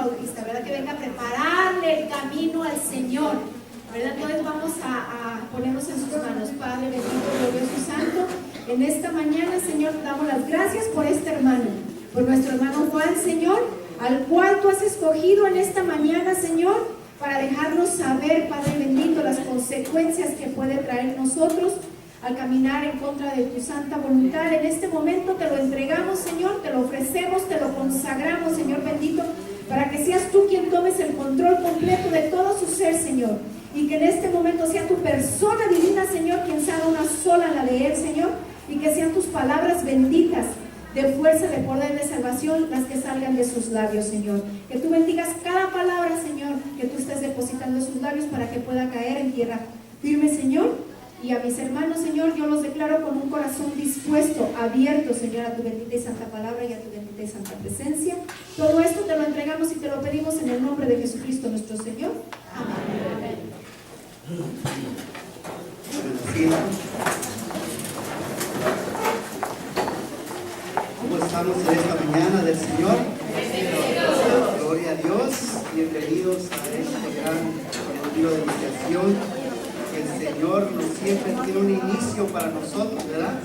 Bautista, ¿verdad? Que venga a prepararle el camino al Señor, ¿verdad? Entonces vamos a ponernos en sus manos. Padre bendito, glorioso y santo, en esta mañana, Señor, te damos las gracias por este hermano, por nuestro hermano Juan, Señor, al cual tú has escogido en esta mañana, Señor, para dejarnos saber, Padre bendito, las consecuencias que puede traer nosotros al caminar en contra de tu santa voluntad. En este momento te lo entregamos, Señor, te lo ofrecemos, te lo consagramos, Señor bendito, para que seas tú quien tomes el control completo de todo su ser, Señor, y que en este momento sea tu persona divina, Señor, quien sea una sola la de él, Señor, y que sean tus palabras benditas de fuerza, de poder, de salvación, las que salgan de sus labios, Señor. Que tú bendigas cada palabra, Señor, que tú estés depositando en sus labios para que pueda caer en tierra firme, Señor. Y a mis hermanos, Señor, yo los declaro con un corazón dispuesto, abierto, Señor, a tu bendita y santa palabra y a tu bendita y santa presencia. Todo esto te lo entregamos y te lo pedimos en el nombre de Jesucristo nuestro Señor. Amén. ¿Cómo estamos en esta mañana del Señor? Gloria a Dios. Bienvenidos a este gran retiro de iniciación. El Señor siempre tiene un inicio para nosotros, ¿verdad?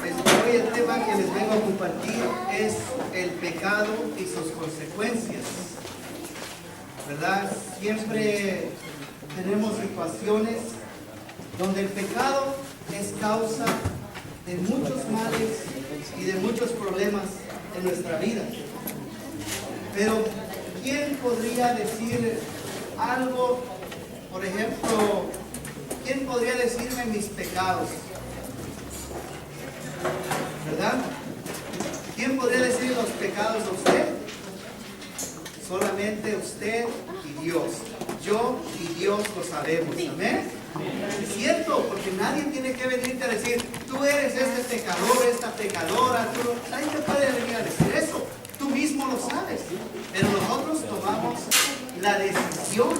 Pues hoy el tema que les vengo a compartir es el pecado y sus consecuencias, ¿verdad? Siempre tenemos situaciones donde el pecado es causa de muchos males y de muchos problemas en nuestra vida. Pero ¿quién podría decir algo? Por ejemplo, ¿quién podría decirme mis pecados? ¿Verdad? ¿Quién podría decir los pecados a usted? Solamente usted y Dios. Yo y Dios lo sabemos. ¿Amén? Es cierto, porque nadie tiene que venirte a decir, tú eres este pecador, esta pecadora. Nadie te puede venir a decir eso. Tú mismo lo sabes. Pero nosotros tomamos la decisión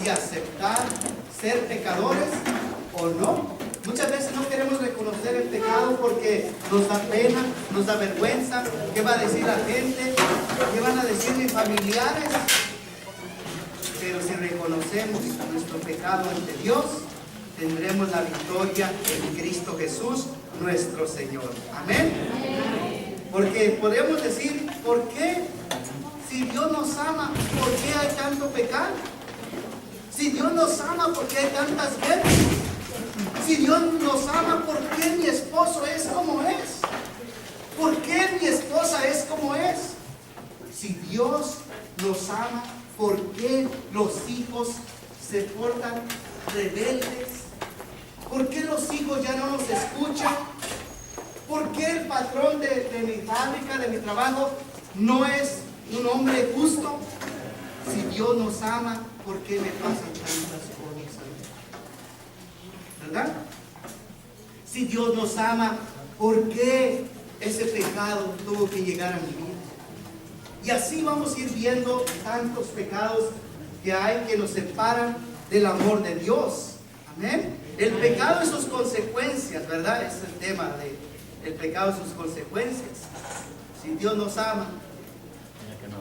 de aceptar ser pecadores o no. Muchas veces no queremos reconocer el pecado porque nos da pena, nos da vergüenza. ¿Qué va a decir la gente? ¿Qué van a decir mis familiares? Pero si reconocemos nuestro pecado ante Dios, tendremos la victoria en Cristo Jesús, nuestro Señor. Amén. Porque podemos decir, ¿por qué? Si Dios nos ama, ¿por qué hay tanto pecado? Si Dios nos ama, ¿por qué hay tantas guerras? Si Dios nos ama, ¿por qué mi esposo es como es? ¿Por qué mi esposa es como es? Si Dios nos ama, ¿por qué los hijos se portan rebeldes? ¿Por qué los hijos ya no nos escuchan? ¿Por qué el patrón de mi fábrica, de mi trabajo, no es un hombre justo? Si Dios nos ama, ¿por qué me pasan tantas cosas? ¿Verdad? Si Dios nos ama, ¿por qué ese pecado tuvo que llegar a mi vida? Y así vamos a ir viendo tantos pecados que hay que nos separan del amor de Dios. Amén. El pecado y sus consecuencias, ¿verdad? Es el tema del pecado y sus consecuencias. Si Dios nos ama,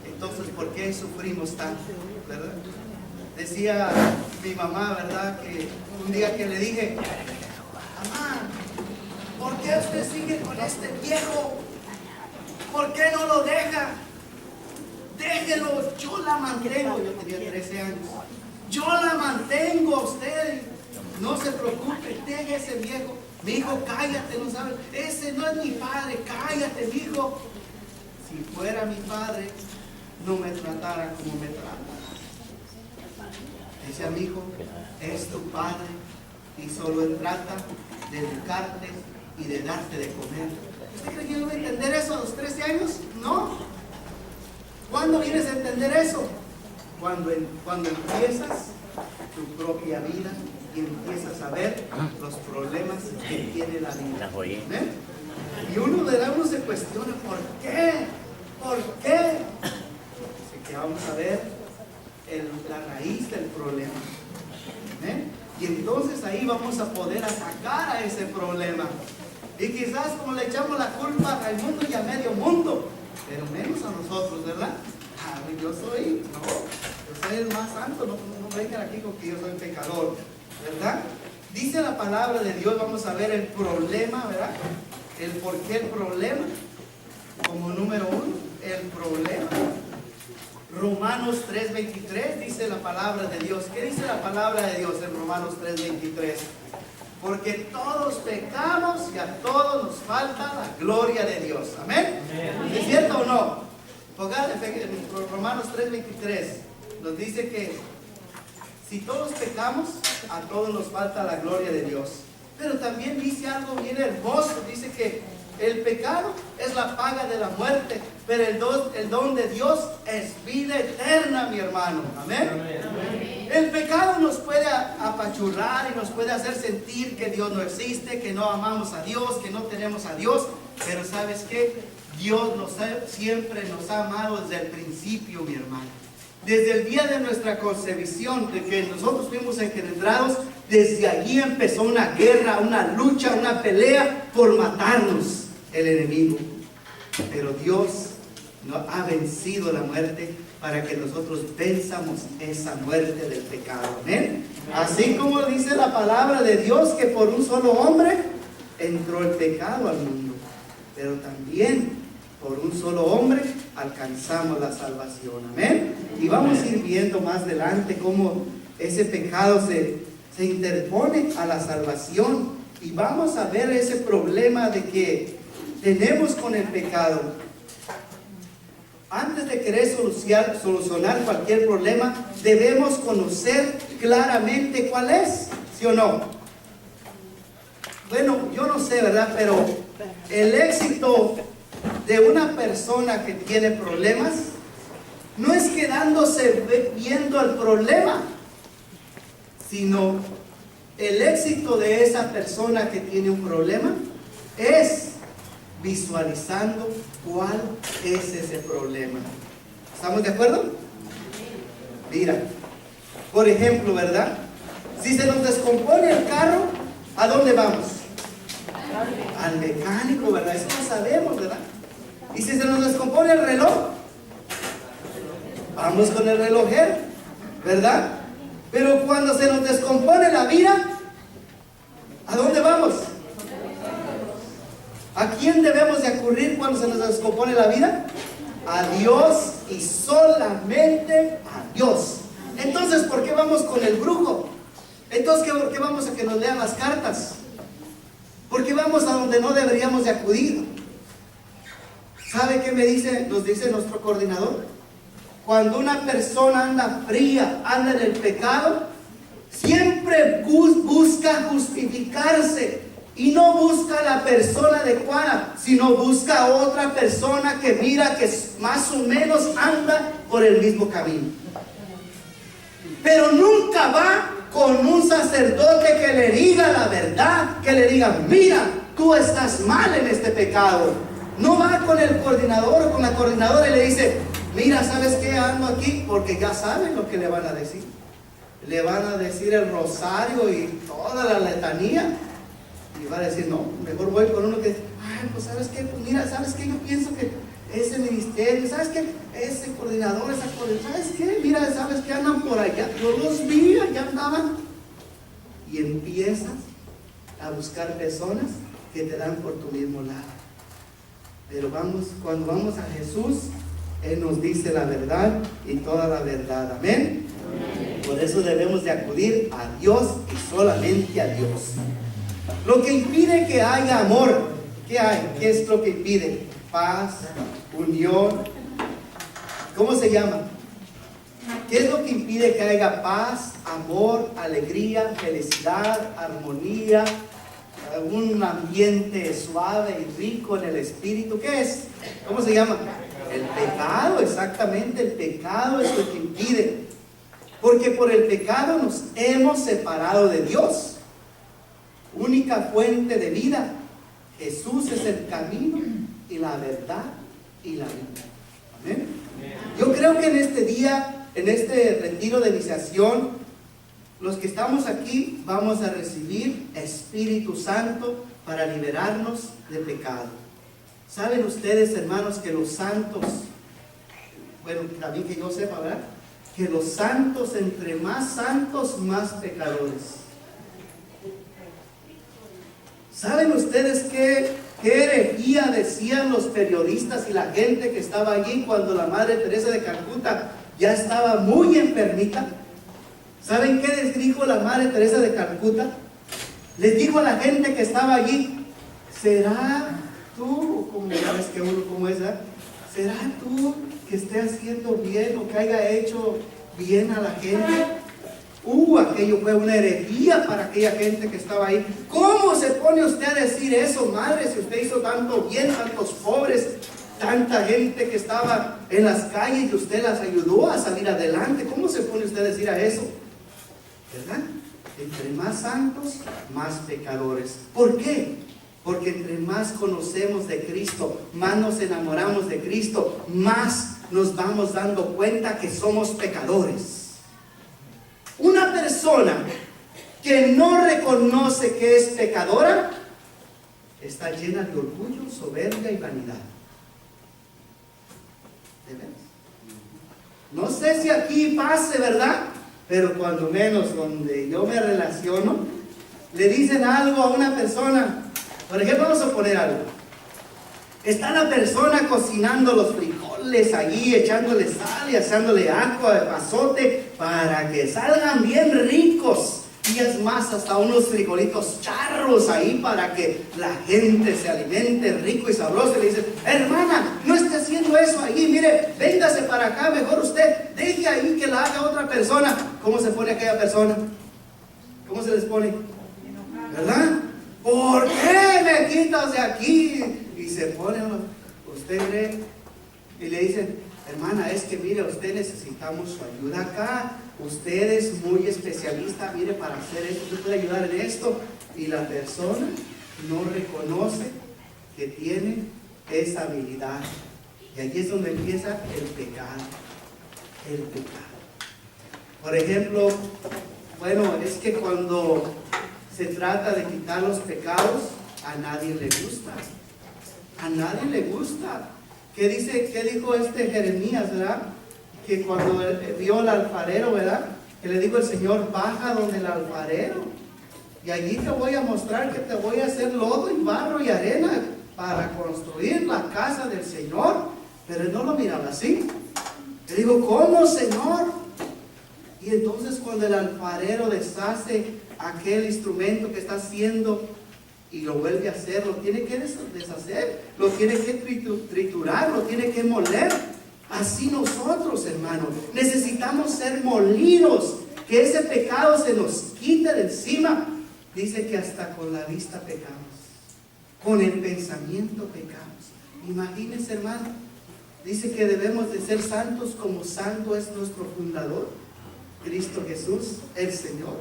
entonces ¿por qué sufrimos tanto? ¿Verdad? Decía mi mamá, ¿verdad? Que un día que le dije, mamá, ¿por qué usted sigue con este viejo? ¿Por qué no lo deja? Déjelo, yo la mantengo. Yo tenía 13 años. Yo la mantengo a usted. No se preocupe, deje ese viejo. Mi hijo, cállate, no sabes. Ese no es mi padre, cállate, mi hijo. Si fuera mi padre, no me tratara como me trata. Dice a mi hijo, es tu padre y solo él trata de educarte y de darte de comer. ¿Usted cree que yo voy a entender eso a los 13 años? No. ¿Cuándo vienes a entender eso? Cuando empiezas tu propia vida y empiezas a ver los problemas que tiene la vida. ¿Eh? Y uno se cuestiona, ¿por qué? ¿Por qué? Así que vamos a ver la raíz del problema. ¿Eh? Y entonces ahí vamos a poder atacar a ese problema. Y quizás como le echamos la culpa al mundo y a medio mundo, pero menos a nosotros, ¿verdad? yo soy el más santo, no vengan aquí con que yo soy pecador, ¿verdad? Dice la palabra de Dios, vamos a ver el problema, ¿verdad? El por qué el problema, como número uno, el problema. Romanos 3:23 dice la palabra de Dios. ¿Qué dice la palabra de Dios en Romanos 3:23? Porque todos pecamos y a todos nos falta la gloria de Dios. ¿Amén? ¿Es cierto o no? En Romanos 3:23 nos dice que si todos pecamos, a todos nos falta la gloria de Dios. Pero también dice algo bien hermoso. Dice que el pecado es la paga de la muerte, pero el don de Dios es vida eterna, mi hermano. ¿Amén? Amén. El pecado nos puede apachurrar y nos puede hacer sentir que Dios no existe, que no amamos a Dios, que no tenemos a Dios. Pero ¿sabes qué? Dios siempre nos ha amado desde el principio, mi hermano. Desde el día de nuestra concepción, de que nosotros fuimos engendrados, desde allí empezó una guerra, una lucha, una pelea por matarnos el enemigo. Pero Dios no ha vencido la muerte para que nosotros venzamos esa muerte del pecado. ¿Amén? Así como dice la palabra de Dios que por un solo hombre entró el pecado al mundo, pero también por un solo hombre alcanzamos la salvación. Amén. Y vamos a ir viendo más adelante cómo ese pecado se interpone a la salvación. Y vamos a ver ese problema de que tenemos con el pecado. Antes de querer solucionar cualquier problema, debemos conocer claramente cuál es, ¿sí o no? Bueno, yo no sé, ¿verdad? Pero el éxito de una persona que tiene problemas no es quedándose viendo el problema, sino el éxito de esa persona que tiene un problema es visualizando cuál es ese problema. ¿Estamos de acuerdo? Mira, por ejemplo, ¿verdad? Si se nos descompone el carro, ¿a dónde vamos? Al mecánico, ¿verdad? Eso lo sabemos, ¿verdad? Y si se nos descompone el reloj, vamos con el relojero, ¿verdad? Pero cuando se nos descompone la vida, ¿a dónde vamos? ¿A quién debemos de acudir cuando se nos descompone la vida? A Dios y solamente a Dios. Entonces, ¿por qué vamos con el brujo? Entonces, ¿por qué vamos a que nos lean las cartas? ¿Por qué vamos a donde no deberíamos de acudir? ¿Sabe qué nos dice nuestro coordinador? Cuando una persona anda fría, anda en el pecado, siempre busca justificarse y no busca la persona adecuada, sino busca a otra persona que mira que más o menos anda por el mismo camino. Pero nunca va con un sacerdote que le diga la verdad, que le diga, mira, tú estás mal en este pecado. No va con el coordinador o con la coordinadora y le dice, mira, ¿sabes qué? Ando aquí, porque ya saben lo que le van a decir. Le van a decir el rosario y toda la letanía. Y va a decir, no, mejor voy con uno que, ay, pues ¿sabes qué? Pues mira, ¿sabes qué? Yo pienso que ese ministerio, ¿sabes qué? Ese coordinador, esa coordinadora, ¿sabes qué? Mira, ¿sabes qué? Andan por allá. Yo los vi, allá andaban. Y empiezas a buscar personas que te dan por tu mismo lado. Pero cuando vamos a Jesús, Él nos dice la verdad y toda la verdad. Amén. Amén. Por eso debemos de acudir a Dios y solamente a Dios. Lo que impide que haya amor, ¿qué hay? ¿Qué es lo que impide? Paz, unión. ¿Cómo se llama? ¿Qué es lo que impide que haya paz, amor, alegría, felicidad, armonía, un ambiente suave y rico en el espíritu? ¿Qué es? ¿Cómo se llama? El pecado, exactamente. El pecado es lo que impide. Porque por el pecado nos hemos separado de Dios, única fuente de vida. Jesús es el camino y la verdad y la vida. Amén. Yo creo que en este día, en este retiro de iniciación, los que estamos aquí vamos a recibir Espíritu Santo para liberarnos de pecado. ¿Saben ustedes, hermanos, que los santos bueno, también que yo sepa, ¿verdad? Que los santos, entre más santos, más pecadores. ¿Saben ustedes qué herejía decían los periodistas y la gente que estaba allí cuando la Madre Teresa de Calcuta ya estaba muy enfermita? ¿Saben qué les dijo la Madre Teresa de Calcuta? Les dijo a la gente que estaba allí: ¿será tú, como ya ves que uno como es, ¿verdad? ¿Será tú que esté haciendo bien o que haya hecho bien a la gente? Aquello fue una herejía para aquella gente que estaba ahí. ¿Cómo se pone usted a decir eso, madre, si usted hizo tanto bien, tantos pobres, tanta gente que estaba en las calles y usted las ayudó a salir adelante? ¿Cómo se pone usted a decir a eso? ¿Verdad? Entre más santos, más pecadores. ¿Por qué? Porque entre más conocemos de Cristo, más nos enamoramos de Cristo, más nos vamos dando cuenta que somos pecadores. Una persona que no reconoce que es pecadora está llena de orgullo, soberbia y vanidad. ¿De veras? No sé si aquí pase, ¿verdad? Pero cuando menos donde yo me relaciono, le dicen algo a una persona. Por ejemplo, vamos a poner algo. Está la persona cocinando los frijoles allí, echándole sal y echándole agua de pasote para que salgan bien ricos. Y es más, hasta unos frijolitos charros ahí para que la gente se alimente rico y sabroso. Y le dicen: hermana, no esté haciendo eso allí, mire, véngase para acá, mejor usted deje ahí que la haga otra persona. ¿Cómo se pone aquella persona? ¿Cómo se les pone? ¿Verdad? ¿Por qué me quitas de aquí? Y se pone, usted cree, y le dicen: hermana, es que mire, usted necesitamos su ayuda acá. Usted es muy especialista, mire, para hacer esto, usted puede ayudar en esto. Y la persona no reconoce que tiene esa habilidad. Y aquí es donde empieza el pecado. El pecado. Por ejemplo, bueno, es que cuando se trata de quitar los pecados, a nadie le gusta. A nadie le gusta. ¿Qué dijo Jeremías, verdad? Que cuando vio al alfarero, ¿verdad? Que le dijo el Señor: baja donde el alfarero, y allí te voy a mostrar que te voy a hacer lodo y barro y arena para construir la casa del Señor. Pero él no lo miraba así. Le dijo: ¿cómo, Señor? Y entonces cuando el alfarero deshace aquel instrumento que está haciendo y lo vuelve a hacer, lo tiene que deshacer, lo tiene que triturar, lo tiene que moler. Así nosotros, hermanos, necesitamos ser molidos, que ese pecado se nos quite de encima. Dice que hasta con la vista pecamos, con el pensamiento pecamos. Imagínense, hermano, dice que debemos de ser santos como santo es nuestro fundador, Cristo Jesús, el Señor,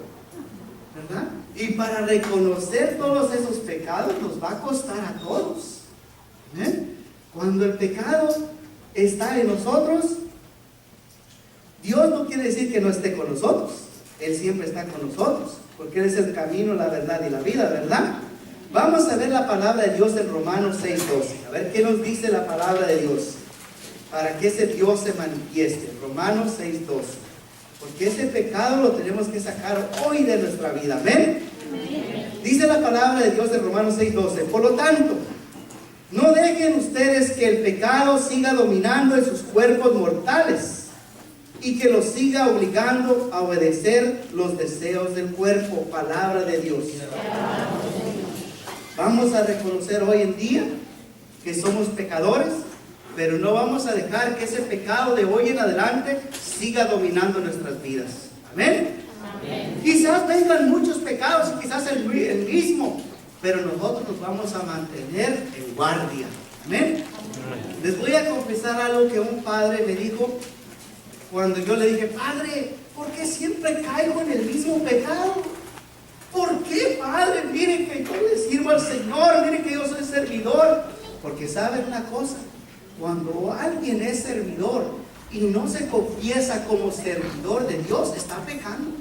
¿verdad? Y para reconocer todos esos pecados nos va a costar a todos. Cuando el pecado está en nosotros, Dios no quiere decir que no esté con nosotros. Él siempre está con nosotros, porque Él es el camino, la verdad y la vida, ¿verdad? Vamos a ver la palabra de Dios en Romanos 6:12. A ver qué nos dice la palabra de Dios, para que ese Dios se manifieste. Romanos 6:12. Porque ese pecado lo tenemos que sacar hoy de nuestra vida. ¿Amén? Dice la palabra de Dios en Romanos 6:12. Por lo tanto, no dejen ustedes que el pecado siga dominando en sus cuerpos mortales y que los siga obligando a obedecer los deseos del cuerpo. Palabra de Dios. Vamos a reconocer hoy en día que somos pecadores, pero no vamos a dejar que ese pecado de hoy en adelante siga dominando nuestras vidas. ¿Amén? Amén. Quizás vengan muchos pecados y quizás el mismo, pero nosotros nos vamos a mantener en guardia. ¿Amén? Les voy a confesar algo que un padre me dijo cuando yo le dije: padre, ¿por qué siempre caigo en el mismo pecado? ¿Por qué, padre? Miren que yo le sirvo al Señor, miren que yo soy servidor. Porque ¿saben una cosa? Cuando alguien es servidor y no se confiesa como servidor de Dios, está pecando.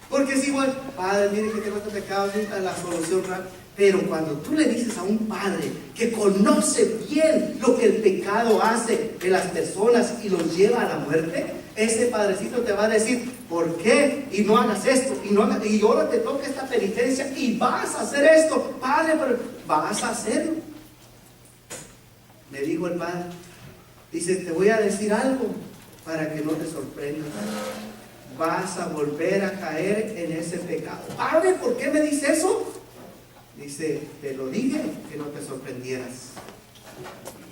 Porque si igual, padre, mire que tengo este pecado, la solución, Pero cuando tú le dices a un padre que conoce bien lo que el pecado hace en las personas y los lleva a la muerte, ese padrecito te va a decir, ¿por qué? Y no hagas esto, y ahora te toca esta penitencia y vas a hacer esto, padre, pero vas a hacerlo. Me dijo el padre, dice, te voy a decir algo para que no te sorprendas. Vas a volver a caer en ese pecado. Padre, ¿por qué me dice eso? Dice, te lo dije que no te sorprendieras.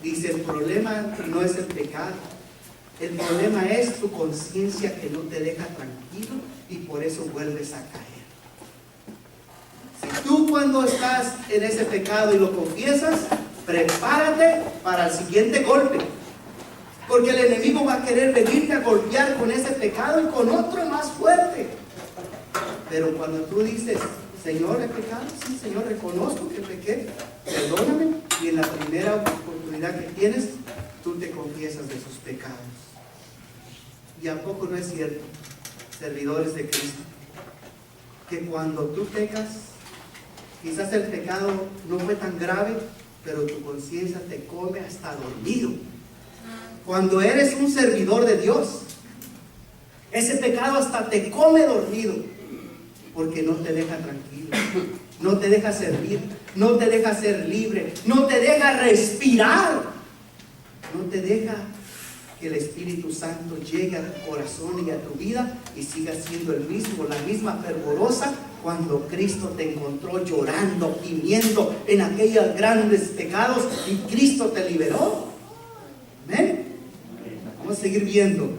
Dice, el problema no es el pecado. El problema es tu conciencia que no te deja tranquilo y por eso vuelves a caer. Si tú cuando estás en ese pecado y lo confiesas, prepárate para el siguiente golpe. Porque el enemigo va a querer venirte a golpear con ese pecado y con otro más fuerte. Pero cuando tú dices, Señor, ¿he pecado? Sí, Señor, reconozco que pequé, perdóname. Y en la primera oportunidad que tienes, tú te confiesas de sus pecados. ¿Y a poco no es cierto, servidores de Cristo, que cuando tú pecas, quizás el pecado no fue tan grave, pero tu conciencia te come hasta dormido? Cuando eres un servidor de Dios, ese pecado hasta te come dormido, porque no te deja tranquilo, no te deja servir, no te deja ser libre, no te deja respirar, no te deja que el Espíritu Santo llegue a tu corazón y a tu vida y sigas siendo el mismo, la misma fervorosa cuando Cristo te encontró llorando, gimiendo en aquellos grandes pecados y Cristo te liberó. Amén. Vamos a seguir viendo.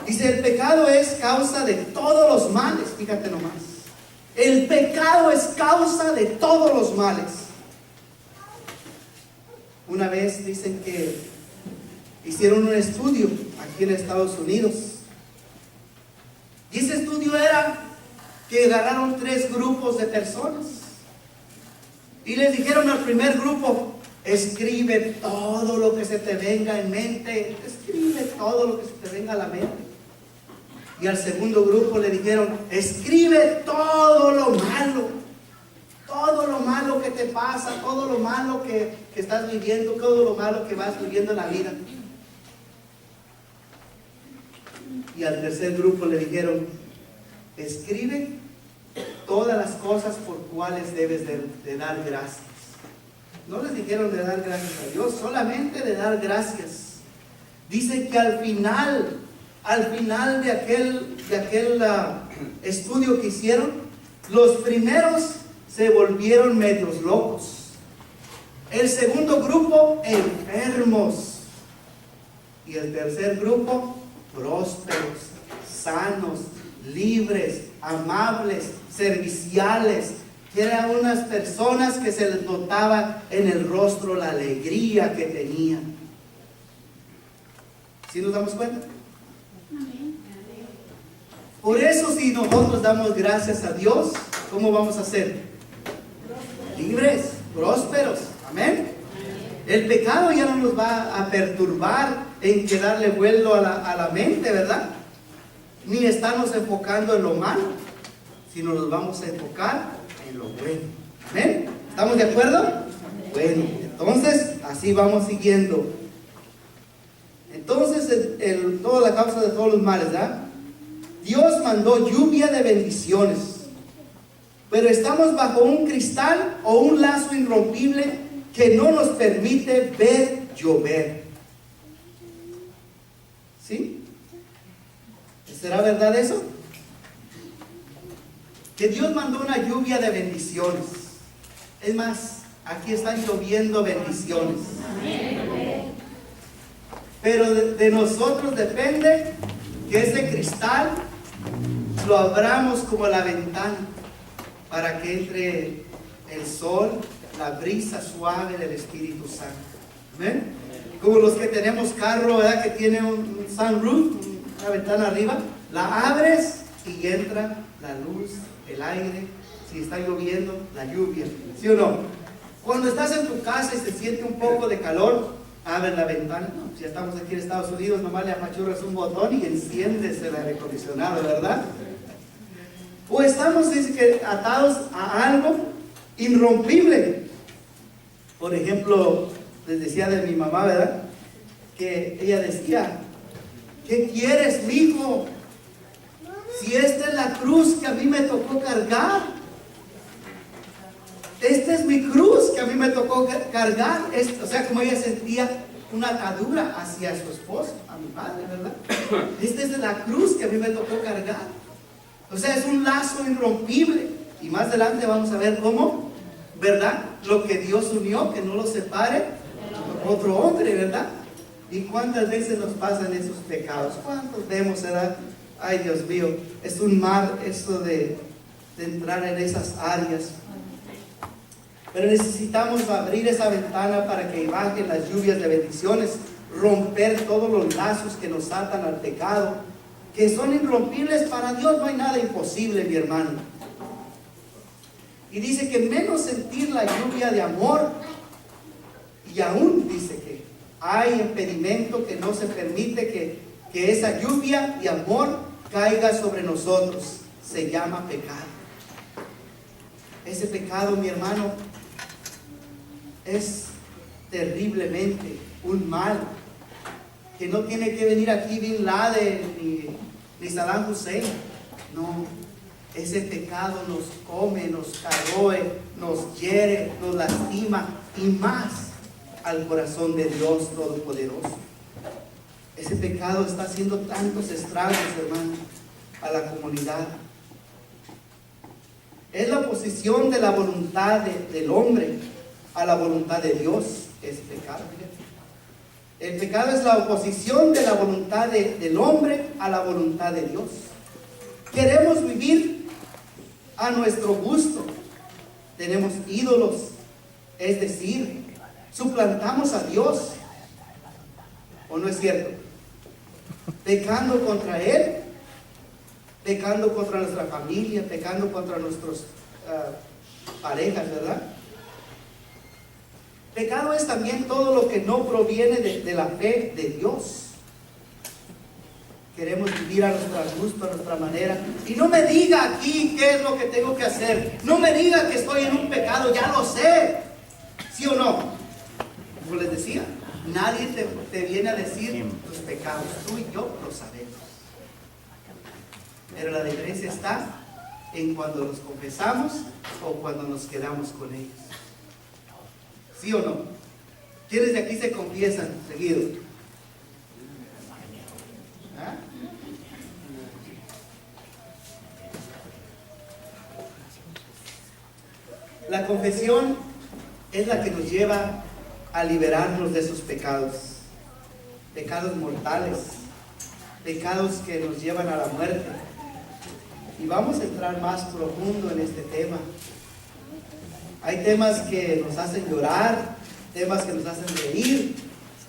Dice, el pecado es causa de todos los males. Fíjate nomás. El pecado es causa de todos los males. Una vez dicen que hicieron un estudio aquí en Estados Unidos. Y ese estudio era que agarraron 3 grupos de personas. Y les dijeron al primer grupo, escribe todo lo que se te venga en mente, escribe todo lo que se te venga a la mente. Y al segundo grupo le dijeron, escribe todo lo malo que te pasa, todo lo malo que estás viviendo, todo lo malo que vas viviendo en la vida. Y al tercer grupo le dijeron, escribe todas las cosas por cuales debes de dar gracias. No les dijeron de dar gracias a Dios, solamente de dar gracias. Dice que al final de aquel estudio que hicieron, los primeros se volvieron medios locos. El segundo grupo, enfermos. Y el tercer grupo, prósperos, sanos, libres, amables, serviciales. Que eran unas personas que se les notaba en el rostro la alegría que tenían. ¿Sí nos damos cuenta? Por eso, si nosotros damos gracias a Dios, ¿cómo vamos a ser? Libres, prósperos. Amén. El pecado ya no nos va a perturbar en que darle vuelo a la mente, ¿verdad? Ni estarnos enfocando en lo malo, sino nos vamos a enfocar en lo bueno. ¿Amén? ¿Estamos de acuerdo? Bueno, entonces así vamos siguiendo. Entonces, toda la causa de todos los males, ¿verdad? Dios mandó lluvia de bendiciones, pero estamos bajo un cristal o un lazo irrompible que no nos permite ver llover. ¿Sí? ¿Será verdad eso? Que Dios mandó una lluvia de bendiciones. Es más, aquí están lloviendo bendiciones. Pero de nosotros depende que ese cristal lo abramos como la ventana para que entre el sol, la brisa suave del Espíritu Santo. ¿Ven? Como los que tenemos carro, ¿verdad? Que tiene un sunroof, una ventana arriba, la abres y entra la luz, el aire. Si está lloviendo, la lluvia. ¿Sí o no? Cuando estás en tu casa y se siente un poco de calor, abres la ventana. No, si estamos aquí en Estados Unidos, nomás le apachurras un botón y enciendes el aire acondicionado, ¿verdad? O estamos, dice, que atados a algo irrompible. Por ejemplo, les decía de mi mamá, ¿verdad? Que ella decía, ¿qué quieres, mijo? Si esta es la cruz que a mí me tocó cargar. Esta es mi cruz que a mí me tocó cargar. O sea, como ella sentía una atadura hacia su esposo, a mi padre, ¿verdad? Esta es la cruz que a mí me tocó cargar. O sea, es un lazo irrompible. Y más adelante vamos a ver cómo, ¿verdad? Lo que Dios unió, que no lo separe otro hombre, ¿verdad? Y cuántas veces nos pasan esos pecados. ¿Cuántos vemos, verdad? Ay, Dios mío, es un mal esto de entrar en esas áreas. Pero necesitamos abrir esa ventana para que bajen las lluvias de bendiciones, romper todos los lazos que nos atan al pecado, que son irrompibles. Para Dios no hay nada imposible, mi hermano. Y dice que menos sentir la lluvia de amor, y aún dice que hay impedimento que no se permite que esa lluvia de amor caiga sobre nosotros. Se llama pecado. Ese pecado, mi hermano, es terriblemente un mal que no tiene que venir aquí Bin Laden ni Saddam Hussein. No, ese pecado nos come, nos corroe, nos hiere, nos lastima, y más al corazón de Dios Todopoderoso. Ese pecado está haciendo tantos estragos, hermano, a la comunidad. Es la oposición de la voluntad del hombre a la voluntad de Dios. Es pecado. El pecado es la oposición de la voluntad del hombre a la voluntad de Dios. Queremos vivir a nuestro gusto. Tenemos ídolos, es decir, suplantamos a Dios. ¿O no es cierto? Pecando contra Él, pecando contra nuestra familia, pecando contra nuestras parejas, ¿verdad? Pecado es también todo lo que no proviene de la fe de Dios. Queremos vivir a nuestro gusto, a nuestra manera. Y no me diga aquí qué es lo que tengo que hacer. No me diga que estoy en un pecado, ya lo sé. ¿Sí o no? Como les decía, nadie te viene a decir tus pecados. Tú y yo lo sabemos. Pero la diferencia está en cuando los confesamos o cuando nos quedamos con ellos. ¿Sí o no? ¿Quiénes de aquí se confiesan seguido? ¿Ah? La confesión es la que nos lleva a liberarnos de esos pecados, pecados mortales, pecados que nos llevan a la muerte. Y vamos a entrar más profundo en este tema. Hay temas que nos hacen llorar, temas que nos hacen reír,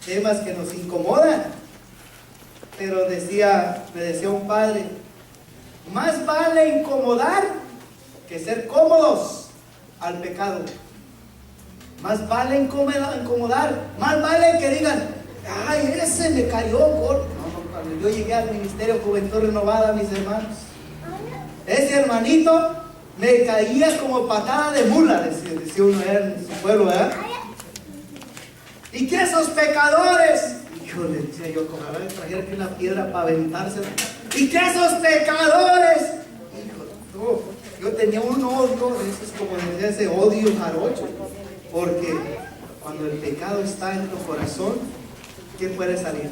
temas que nos incomodan. Pero me decía un padre, más vale incomodar que ser cómodos al pecado. Más vale incomodar, más vale que digan, ay, ese me cayó gordo. No, cuando yo llegué al ministerio Juventud Renovada, mis hermanos, ese hermanito me caía como patada de mula, decía uno en su pueblo, ¿verdad? Y que esos pecadores, híjole, decía yo, ojalá me trajera aquí una piedra para aventársela. Y que esos pecadores, híjole, no, yo tenía un odio, eso es como decía, ese odio jarocho, porque cuando el pecado está en tu corazón, ¿qué puede salir?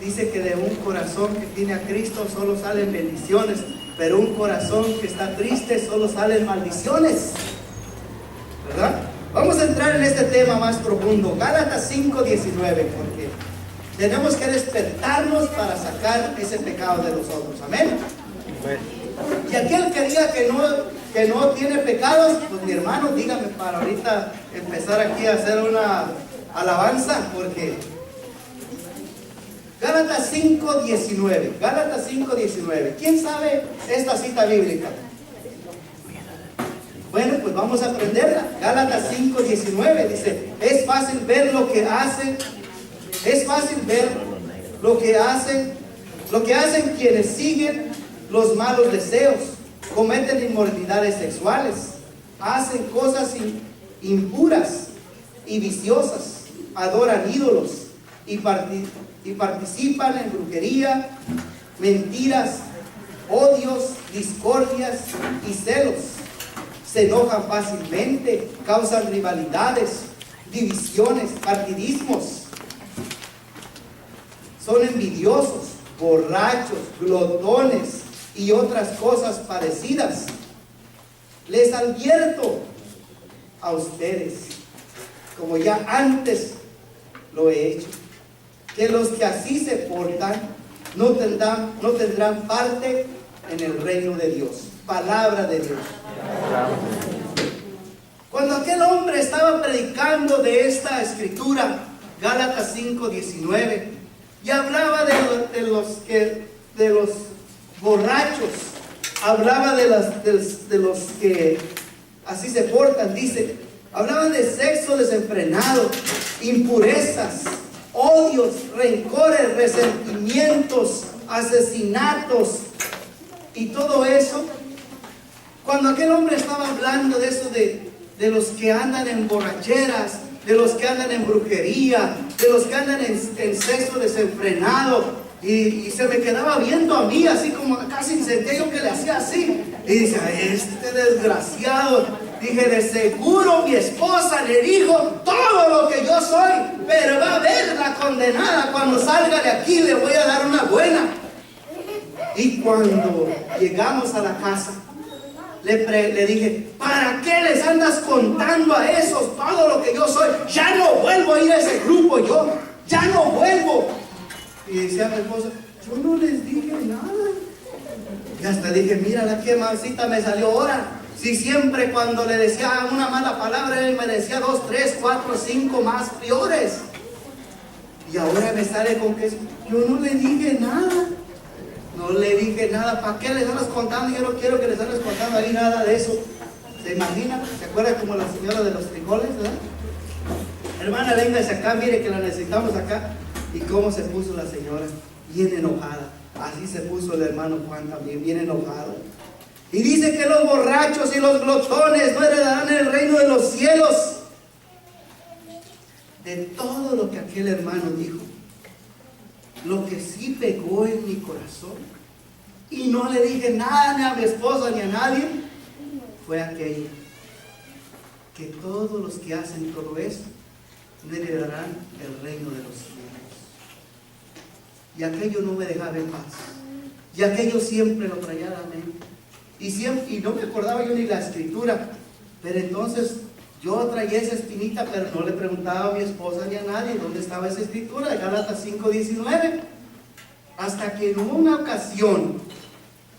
Dice que de un corazón que tiene a Cristo solo salen bendiciones, pero un corazón que está triste solo salen maldiciones, ¿verdad? Vamos a entrar en este tema más profundo, Gálatas 5:19, porque tenemos que despertarnos para sacar ese pecado de nosotros, amén. Y aquel que diga que no tiene pecados, pues mi hermano, dígame para ahorita empezar aquí a hacer una alabanza, porque Gálatas 5:19, Gálatas 5:19. ¿Quién sabe esta cita bíblica? Bueno, pues vamos a aprenderla. Gálatas 5:19 dice, es fácil ver lo que hacen, es fácil ver lo que hacen quienes siguen los malos deseos. cometen inmoralidades sexuales, hacen cosas impuras y viciosas, adoran ídolos y participan en brujería, mentiras, odios, discordias y celos. Se enojan fácilmente, causan rivalidades, divisiones, partidismos. Son envidiosos, borrachos, glotones y otras cosas parecidas. Les advierto a ustedes, como ya antes lo he hecho, que los que así se portan no tendrán parte en el reino de Dios. Palabra de Dios. Cuando aquel hombre estaba predicando de esta escritura, Gálatas 5:19, y hablaba de los borrachos, hablaba de los que así se portan, dice, hablaba de sexo desenfrenado, impurezas, odios, rencores, resentimientos, asesinatos y todo eso. Cuando aquel hombre estaba hablando de eso, de los que andan en borracheras, de los que andan en brujería, de los que andan en sexo desenfrenado, y se me quedaba viendo a mí, así como casi sentía yo que le hacía así, y dice, este desgraciado, dije, de seguro mi esposa le dijo todo lo que yo soy, pero va a ver la condenada cuando salga de aquí, le voy a dar una buena. Y cuando llegamos a la casa, le dije, ¿para qué les andas contando a esos todo lo que yo soy? Ya no vuelvo a ir a ese grupo, yo ya no vuelvo. Y decía mi esposa, yo no les dije nada. Y hasta dije, mira qué mansita me salió ahora. Si siempre cuando le decía una mala palabra, él me decía 2, 3, 4, 5 más peores. Y ahora me sale con que yo no le dije nada. No le dije nada. ¿Para qué les andas contando? Yo no quiero que les andes contando ahí nada de eso. ¿Se imagina? ¿Se acuerda como la señora de los frijoles, verdad? Hermana, véngase acá, mire que la necesitamos acá. ¿Y cómo se puso la señora? Bien enojada. Así se puso el hermano Juan también, bien enojado. Y dice que los borrachos y los glotones no heredarán el reino de los cielos. De todo lo que aquel hermano dijo, lo que sí pegó en mi corazón, y no le dije nada ni a mi esposa ni a nadie, fue aquello, que todos los que hacen todo eso no heredarán el reino de los cielos. Y aquello no me dejaba en paz, y aquello siempre lo traía a la mente, y no me acordaba yo ni la escritura, pero entonces yo traía esa espinita, pero no le preguntaba a mi esposa ni a nadie dónde estaba esa escritura de Gálatas 5:19. Hasta que en una ocasión,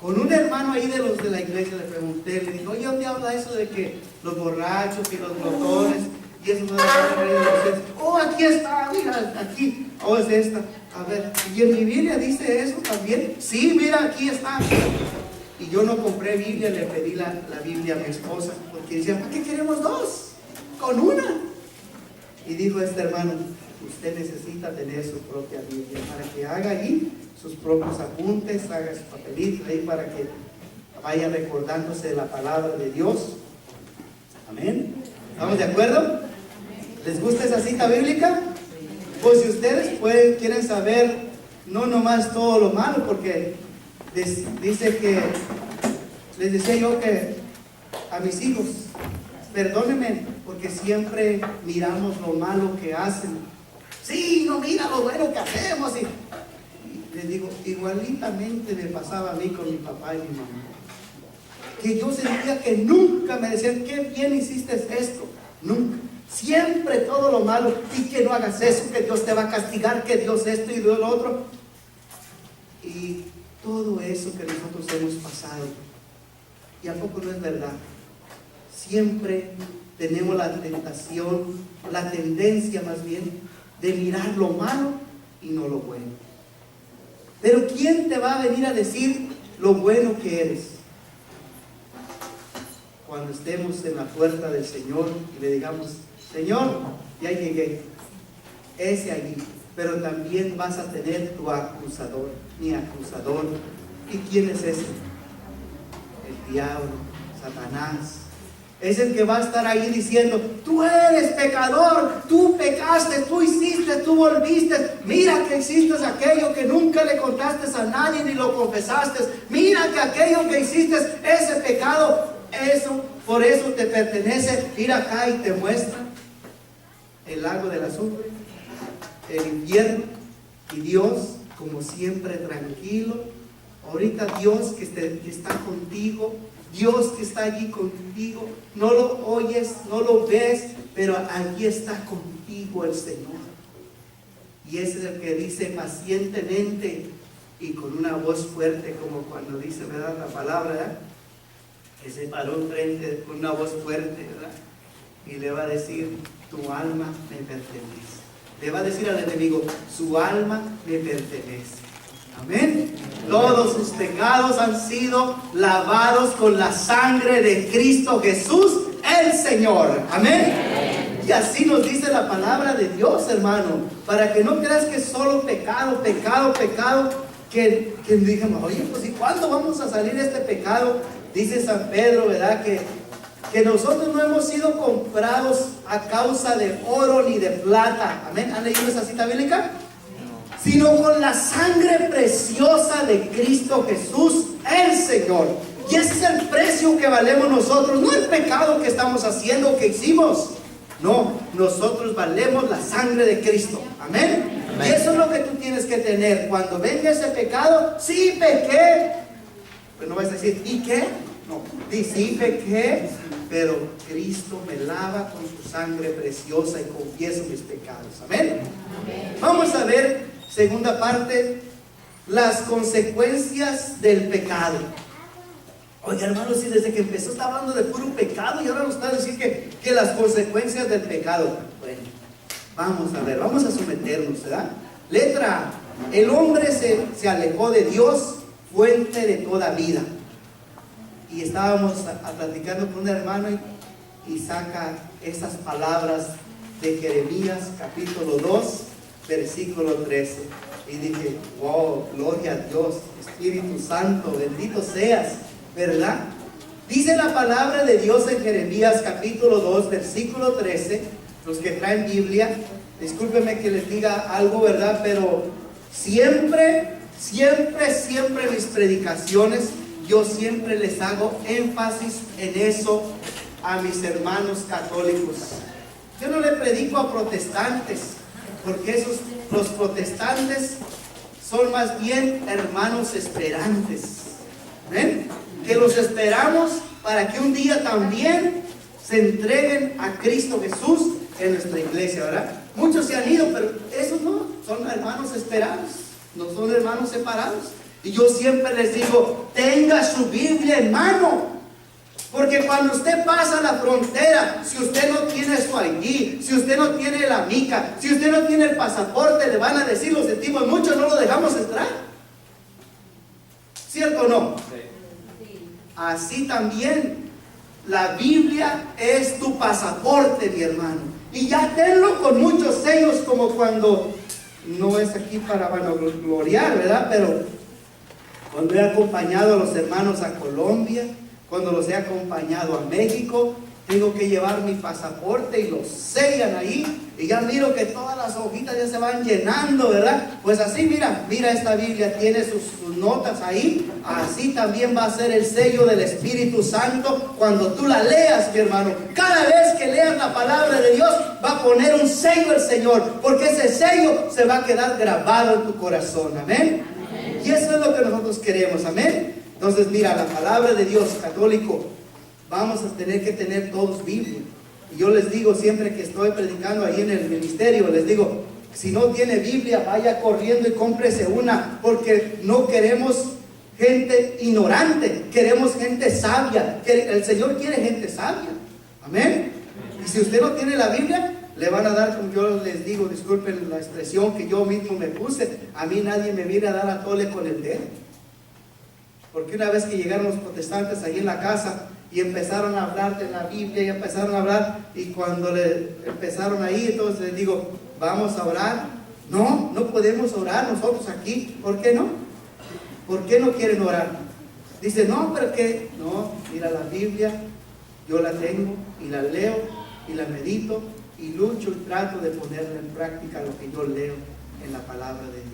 con un hermano ahí de los de la iglesia, le pregunté, le digo, oye, ¿dónde habla eso de que los borrachos y los glotones y eso no es el reino de los cielos? Oh, aquí está, mira, aquí. Oh, es esta. A ver, ¿y en mi Biblia dice eso también? Sí, mira, aquí está. Y yo no compré Biblia, le pedí la Biblia a mi esposa, porque decía, ¿para qué queremos dos? Con una. Y dijo este hermano, usted necesita tener su propia Biblia para que haga ahí sus propios apuntes, haga su papelito ahí para que vaya recordándose de la palabra de Dios. Amén. ¿Estamos de acuerdo? ¿Les gusta esa cita bíblica? Pues si ustedes quieren saber no nomás todo lo malo, porque dice que les decía yo que a mis hijos, perdónenme, porque siempre miramos lo malo que hacen. Sí, no mira lo bueno que hacemos. Y les digo, igualitamente me pasaba a mí con mi papá y mi mamá. Que yo sentía que nunca me decían, qué bien hiciste esto. Nunca. Siempre todo lo malo. Y que no hagas eso, que Dios te va a castigar, que Dios esto y Dios lo otro. Y todo eso que nosotros hemos pasado. ¿Y a poco no es verdad? Siempre tenemos la tentación, la tendencia más bien, de mirar lo malo y no lo bueno. Pero ¿quién te va a venir a decir lo bueno que eres? Cuando estemos en la puerta del Señor y le digamos, Señor, ya llegué, ese allí, pero también vas a tener tu acusador, mi acusador. ¿Y quién es ese? El diablo, Satanás. Es el que va a estar ahí diciendo: tú eres pecador, tú pecaste, tú hiciste, tú volviste. Mira que hiciste aquello que nunca le contaste a nadie ni lo confesaste. Mira que aquello que hiciste, ese pecado, eso, por eso te pertenece. Ir acá y te muestra el lago del azufre, el infierno, y Dios, como siempre, tranquilo. Ahorita Dios que está contigo, Dios que está allí contigo, no lo oyes, no lo ves, pero allí está contigo el Señor. Y ese es el que dice pacientemente y con una voz fuerte, como cuando dice, ¿verdad?, la palabra, ¿verdad?, que se paró enfrente con una voz fuerte, ¿verdad?, y le va a decir: tu alma me pertenece. Le va a decir al enemigo: su alma me pertenece. Amén. Todos sus pecados han sido lavados con la sangre de Cristo Jesús, el Señor. Amén. Y así nos dice la palabra de Dios, hermano. Para que no creas que es solo pecado, pecado, pecado. Que digamos: oye, pues ¿y cuándo vamos a salir de este pecado? Dice San Pedro, ¿verdad?, que nosotros no hemos sido comprados a causa de oro ni de plata. Amén. ¿Han leído esa cita bíblica? Sino con la sangre preciosa de Cristo Jesús, el Señor. Y ese es el precio que valemos nosotros, no el pecado que estamos haciendo, que hicimos. No, nosotros valemos la sangre de Cristo. Amén. Amén. Y eso es lo que tú tienes que tener. Cuando venga ese pecado: sí pequé. Pero no vas a decir: ¿y qué? No, sí pequé, pero Cristo me lava con su sangre preciosa y confieso mis pecados. Amén. Amén. Vamos a ver, segunda parte, las consecuencias del pecado. Oye, hermano, si desde que empezó está hablando de puro pecado y ahora nos está diciendo que las consecuencias del pecado. Bueno, vamos a ver, vamos a someternos, ¿verdad? Letra A: el hombre se alejó de Dios, fuente de toda vida. Y estábamos platicando con un hermano y saca esas palabras de Jeremías capítulo 2, versículo 13. Y dije: wow, gloria a Dios, Espíritu Santo, bendito seas, ¿verdad? Dice la palabra de Dios en Jeremías capítulo 2, versículo 13. Los que traen Biblia, discúlpenme que les diga algo, ¿verdad? Pero siempre mis predicaciones, yo siempre les hago énfasis en eso a mis hermanos católicos. Yo no le predico a protestantes, porque los protestantes son más bien hermanos esperantes. ¿Ven? Que los esperamos para que un día también se entreguen a Cristo Jesús en nuestra iglesia, ¿verdad? Muchos se han ido, pero esos no, son hermanos esperados, no son hermanos separados. Y yo siempre les digo: tenga su Biblia en mano. Porque cuando usted pasa la frontera, si usted no tiene su ID, si usted no tiene la mica, si usted no tiene el pasaporte, le van a decir: lo sentimos mucho, no lo dejamos entrar. ¿Cierto o no? Sí. Así también la Biblia es tu pasaporte, mi hermano. Y ya tenlo con muchos sellos, como cuando, no es aquí para vanagloriar, ¿verdad? Pero cuando he acompañado a los hermanos a Colombia, cuando los he acompañado a México, tengo que llevar mi pasaporte y lo sellan ahí. Y ya miro que todas las hojitas ya se van llenando, ¿verdad? Pues así, mira esta Biblia, tiene sus notas ahí. Así también va a ser el sello del Espíritu Santo cuando tú la leas, mi hermano. Cada vez que leas la palabra de Dios, va a poner un sello el Señor, porque ese sello se va a quedar grabado en tu corazón. Amén. Y eso es lo que nosotros queremos. Amén. Entonces, mira, la palabra de Dios, católico, vamos a tener que tener todos Biblia. Y yo les digo siempre que estoy predicando ahí en el ministerio, les digo: si no tiene Biblia, vaya corriendo y cómprese una, porque no queremos gente ignorante, queremos gente sabia. El Señor quiere gente sabia. Amén. Y si usted no tiene la Biblia, le van a dar, como yo les digo, disculpen la expresión que yo mismo me puse, a mí nadie me viene a dar a tole con el dedo. Porque una vez que llegaron los protestantes ahí en la casa y empezaron a hablar de la Biblia y empezaron a hablar, y cuando le empezaron ahí, entonces les digo: vamos a orar. No podemos orar nosotros aquí. ¿Por qué no? ¿Por qué no quieren orar? Dice, no, pero que, no, mira la Biblia, yo la tengo y la leo y la medito y lucho y trato de ponerla en práctica lo que yo leo en la palabra de Dios.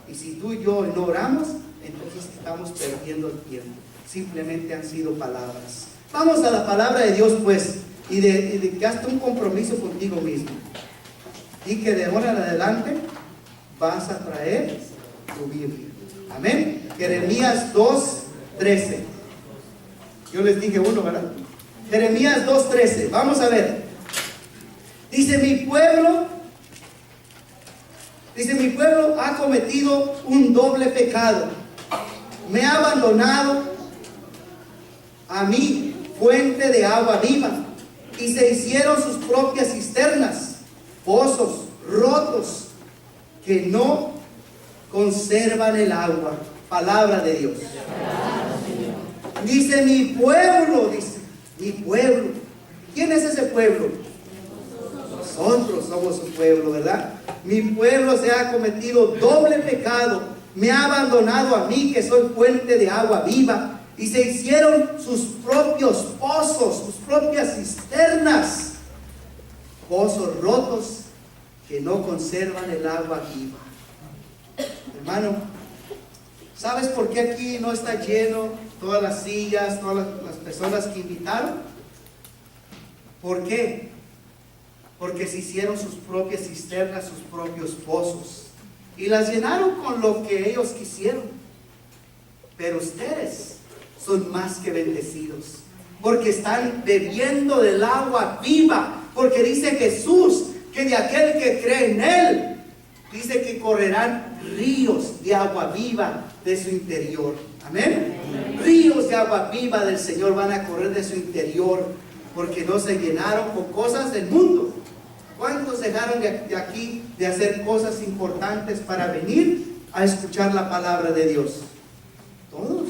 Y si tú y yo no oramos, entonces estamos perdiendo el tiempo. Simplemente han sido palabras. Vamos a la palabra de Dios, pues, y de que hazte un compromiso contigo mismo. Y que de ahora en adelante vas a traer tu Biblia. Amén. Jeremías 2:13. Yo les dije uno, ¿verdad? Jeremías 2:13. Vamos a ver. Dice, mi pueblo ha cometido un doble pecado. Me ha abandonado a mí, fuente de agua viva, y se hicieron sus propias cisternas, pozos rotos que no conservan el agua. Palabra de Dios. Dice, mi pueblo, ¿quién es ese pueblo? Nosotros somos su pueblo, ¿verdad? Mi pueblo se ha cometido doble pecado, me ha abandonado a mí, que soy fuente de agua viva, y se hicieron sus propios pozos, sus propias cisternas, pozos rotos que no conservan el agua viva. Hermano, ¿sabes por qué aquí no está lleno todas las sillas, todas las personas que invitaron? ¿Por qué? Porque se hicieron sus propias cisternas, sus propios pozos, y las llenaron con lo que ellos quisieron. Pero ustedes son más que bendecidos, porque están bebiendo del agua viva, porque dice Jesús que de aquel que cree en Él, dice que correrán ríos de agua viva de su interior. Amén. Ríos de agua viva del Señor van a correr de su interior, porque no se llenaron con cosas del mundo. ¿Cuántos dejaron de aquí de hacer cosas importantes para venir a escuchar la palabra de Dios? Todos.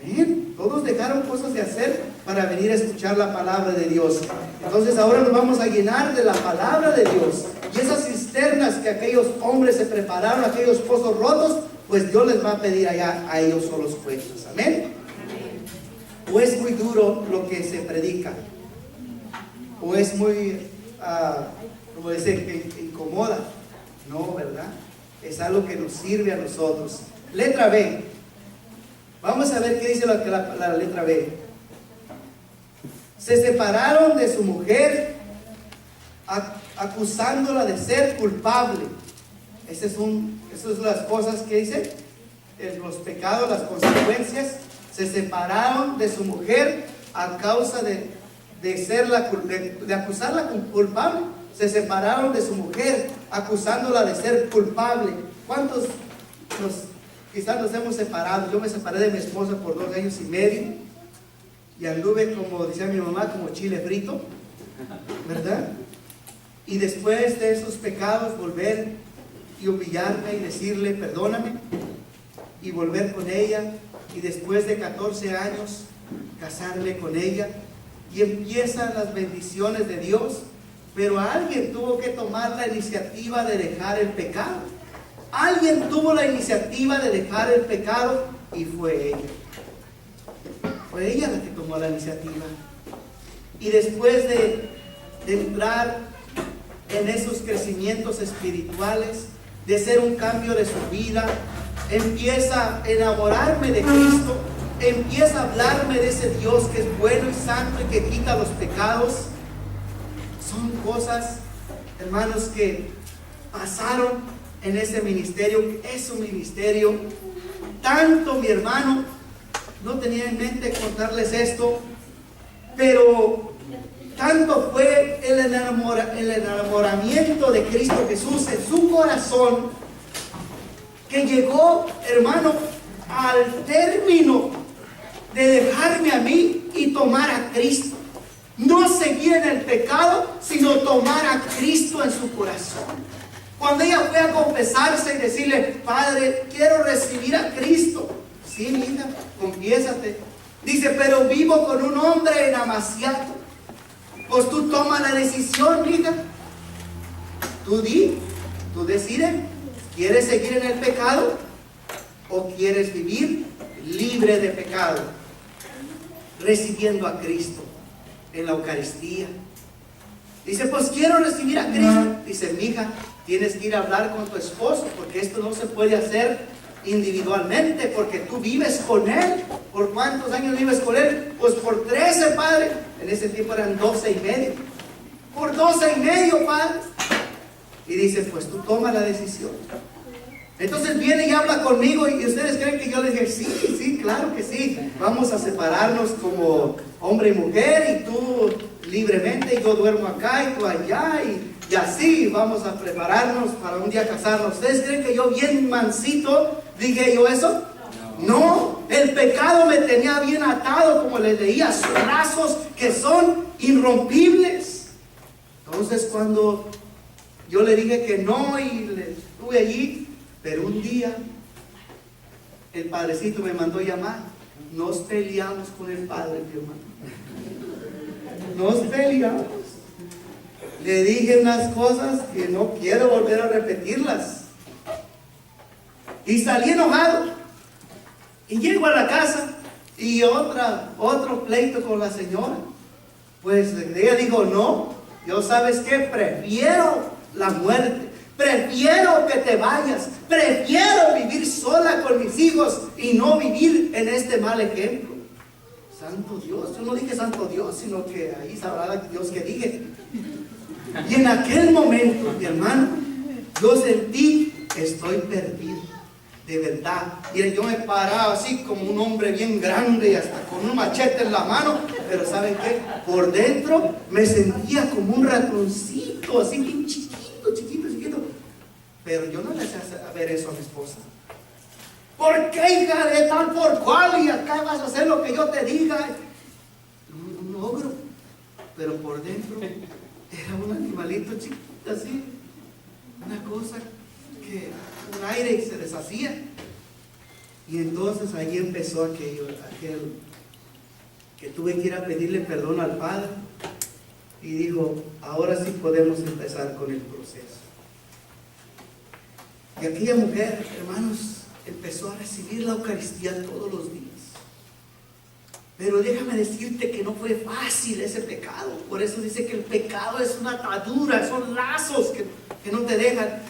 Amén. Todos dejaron cosas de hacer para venir a escuchar la palabra de Dios. Entonces ahora nos vamos a llenar de la palabra de Dios. Y esas cisternas que aquellos hombres se prepararon, aquellos pozos rotos, pues Dios les va a pedir allá a ellos solos puestos. Amén. O es muy duro lo que se predica, o es muy, como dicen, que incomoda. No, ¿verdad? Es algo que nos sirve a nosotros. Letra B. Vamos a ver qué dice la letra B. Se separaron de su mujer, acusándola de ser culpable. Esas son las cosas que dice, los pecados, las consecuencias. Se separaron de su mujer a causa de acusarla culpable. Se separaron de su mujer acusándola de ser culpable. ¿Cuántos quizás nos hemos separado? Yo me separé de mi esposa por 2 años y medio y anduve, como decía mi mamá, como chile frito, ¿verdad? Y después de esos pecados volver y humillarme y decirle perdóname, y volver con ella, y después de 14 años casarme con ella, y empiezan las bendiciones de Dios. Pero alguien tuvo que tomar la iniciativa de dejar el pecado. Alguien tuvo la iniciativa de dejar el pecado, y fue ella. Fue ella la que tomó la iniciativa. Y después de entrar en esos crecimientos espirituales, de ser un cambio de su vida, empieza a enamorarme de Cristo, empieza a hablarme de ese Dios que es bueno y santo y que quita los pecados. Son cosas, hermanos, que pasaron en ese ministerio. Es un ministerio. Tanto, mi hermano, no tenía en mente contarles esto, pero tanto fue el enamoramiento de Cristo Jesús en su corazón, que llegó, hermano, al término de dejarme a mí y tomar a Cristo. No seguir en el pecado, sino tomar a Cristo en su corazón. Cuando ella fue a confesarse y decirle: Padre, quiero recibir a Cristo. Sí, mi hija, confiésate. Dice: pero vivo con un hombre en Amaciato. Pues tú toma la decisión, hija. Tú decides. ¿Quieres seguir en el pecado o quieres vivir libre de pecado, recibiendo a Cristo en la Eucaristía. Dice, pues quiero recibir a Cristo. Dice, mija, tienes que ir a hablar con tu esposo, porque esto no se puede hacer individualmente, porque tú vives con él. ¿Por cuántos años vives con él? Pues por 13, padre. En ese tiempo eran 12 y medio. Por 12 y medio, padre. Y dice, pues tú toma la decisión. Entonces viene y habla conmigo, y ustedes creen que yo les dije, sí, sí, claro que sí, vamos a separarnos como hombre y mujer, y tú libremente, y yo duermo acá y tú allá, y así vamos a prepararnos para un día casarnos. ¿Ustedes creen que yo bien mansito dije yo eso? No, el pecado me tenía bien atado, como les leía, lazos que son irrompibles. Entonces cuando yo le dije que no y le estuve allí, pero un día el padrecito me mandó llamar. Nos peleamos con el padre, mi hermano. Nos peleamos. Le dije unas cosas que no quiero volver a repetirlas. Y salí enojado. Y llego a la casa y otro pleito con la señora. Pues ella dijo, no, yo sabes qué, prefiero la muerte. Prefiero que te vayas. Prefiero vivir sola con mis hijos y no vivir en este mal ejemplo. Santo Dios, yo no dije santo Dios, sino que ahí sabrá Dios que dije. Y en aquel momento, mi hermano, yo sentí, estoy perdido, de verdad. Miren, yo me paraba así como un hombre bien grande y hasta con un machete en la mano, pero ¿saben qué? Por dentro me sentía como un ratoncito, así bien chiquito. Pero yo no le hacía ver eso a mi esposa. ¿Por qué, hija de tal por cual? Y acá vas a hacer lo que yo te diga. Un ogro. Pero por dentro era un animalito chiquito así. Una cosa que un aire se deshacía. Y entonces ahí empezó aquel que tuve que ir a pedirle perdón al Padre. Y dijo, ahora sí podemos empezar con el proceso. Y aquella mujer, hermanos, empezó a recibir la Eucaristía todos los días. Pero déjame decirte que no fue fácil ese pecado. Por eso dice que el pecado es una atadura, son lazos que no te dejan.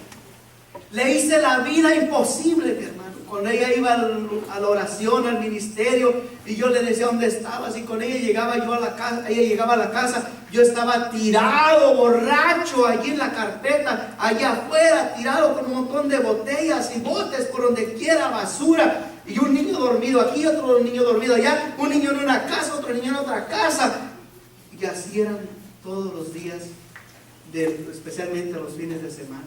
Le hice la vida imposible, mi hermano. Cuando ella iba a la oración, al ministerio, y yo le decía dónde estabas, y con ella llegaba yo a la casa, ella llegaba a la casa, yo estaba tirado, borracho, allí en la carpeta, allá afuera, tirado con un montón de botellas y botes por donde quiera, basura, y un niño dormido aquí, otro niño dormido allá, un niño en una casa, otro niño en otra casa, y así eran todos los días, especialmente los fines de semana.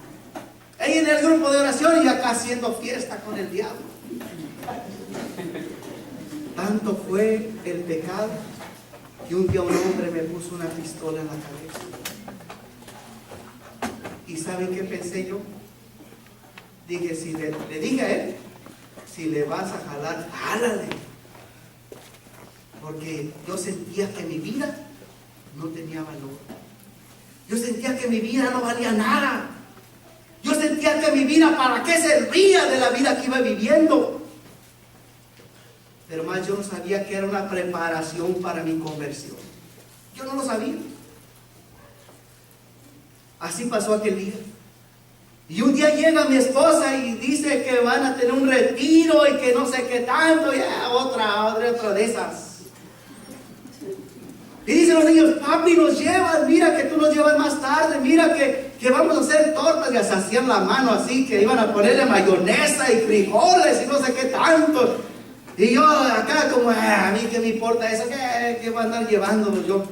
Ahí en el grupo de oración y acá haciendo fiesta con el diablo. Tanto fue el pecado que un día un hombre me puso una pistola en la cabeza. ¿Y saben qué pensé yo? Dije, si le dije a él, si le vas a jalar, jálale. Porque yo sentía que mi vida no tenía valor. Yo sentía que mi vida no valía nada. Yo sentía que mi vida, ¿para qué servía de la vida que iba viviendo? Pero más yo no sabía que era una preparación para mi conversión. Yo no lo sabía. Así pasó aquel día. Y un día llega mi esposa y dice que van a tener un retiro y que no sé qué tanto. Ya, otra de esas. Y dicen los niños, papi, nos llevas, mira que tú nos llevas más tarde, mira que vamos a hacer tortas. Y se hacían la mano así, que iban a ponerle mayonesa y frijoles y no sé qué tanto. Y yo acá como, a mí qué me importa eso, ¿qué va a andar llevándolo yo?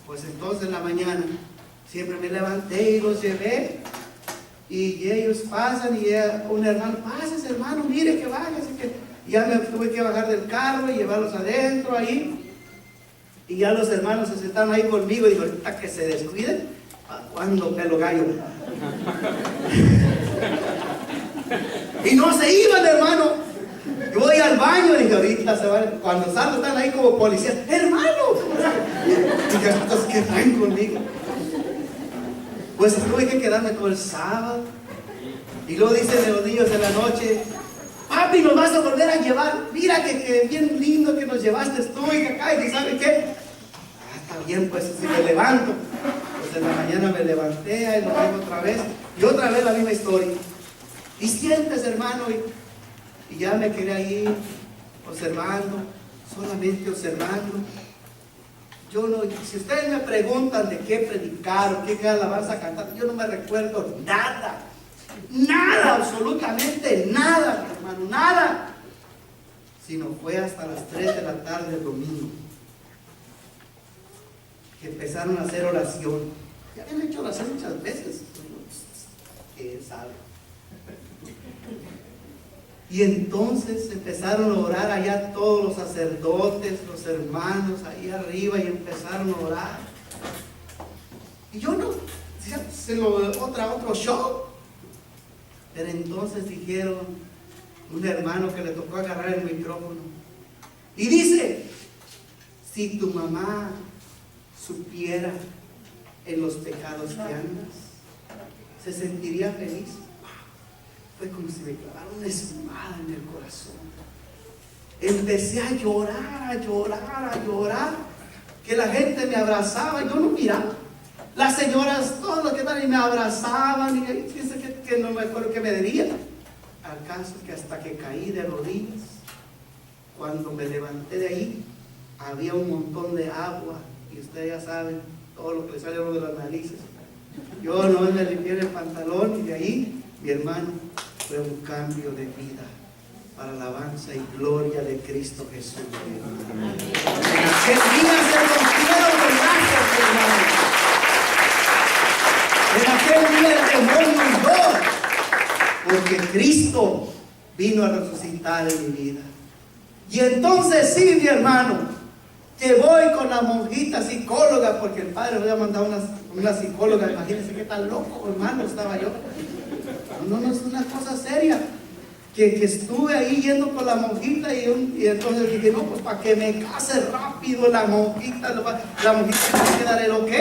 Pues entonces en la mañana siempre me levanté y los llevé. Y ellos pasan y un hermano, pases hermano, mire que vaya. Así que ya me tuve que bajar del carro y llevarlos adentro ahí. Y ya los hermanos se sentaron ahí conmigo y digo, ahorita que se descuiden, ¿cuándo pelo gallo? Y no se iban, hermano. Yo voy al baño y dije, ahorita se van. Cuando salgo están ahí como policías, hermano. Y dije, ¿estos qué traen conmigo? Pues tuve que quedarme todo el sábado. Y luego dicen los niños en la noche, papi, papi, nos vas a volver a llevar. Mira que bien lindo que nos llevaste tú y que acá, y ¿sabe qué? Está bien, pues si me levanto. Pues en la mañana me levanté y lo hago otra vez. Y otra vez la misma historia. Y sientes, hermano, y ya me quedé ahí observando, solamente observando. Yo no, si ustedes me preguntan de qué predicar o qué alabanza cantar, yo no me recuerdo nada. Nada, absolutamente nada, hermano, nada. Sino fue hasta las 3 de la tarde del domingo que empezaron a hacer oración. Ya habían hecho oración muchas veces. ¿Quién sabe? Y entonces empezaron a orar allá todos los sacerdotes, los hermanos ahí arriba, y empezaron a orar. Y yo no, otro show. Pero entonces dijeron, un hermano que le tocó agarrar el micrófono, y dice: si tu mamá supiera en los pecados que andas, se sentiría feliz. Fue como si me clavaron una espada en el corazón. Empecé a llorar, que la gente me abrazaba, yo no miraba. Las señoras, todos los que estaban, y me abrazaban, y fíjense que no me acuerdo qué me dirían. Al caso que hasta que caí de rodillas, cuando me levanté de ahí, había un montón de agua, y ustedes ya saben todo lo que le sale a uno de las narices. Yo no me limpié el pantalón, y de ahí, mi hermano, fue un cambio de vida para la alabanza y gloria de Cristo Jesús. En aquel día se rompieron los lazos, hermano. En aquel día el demonio huyó, porque Cristo vino a resucitar en mi vida. Y entonces sí, mi hermano, que voy con la monjita psicóloga, porque el padre me había mandado una psicóloga. Imagínense qué tan loco, hermano, estaba yo. No, es una cosa seria. Que estuve ahí yendo con la monjita, y entonces dije, no, pues para que me case rápido la monjita tiene que dar el ok.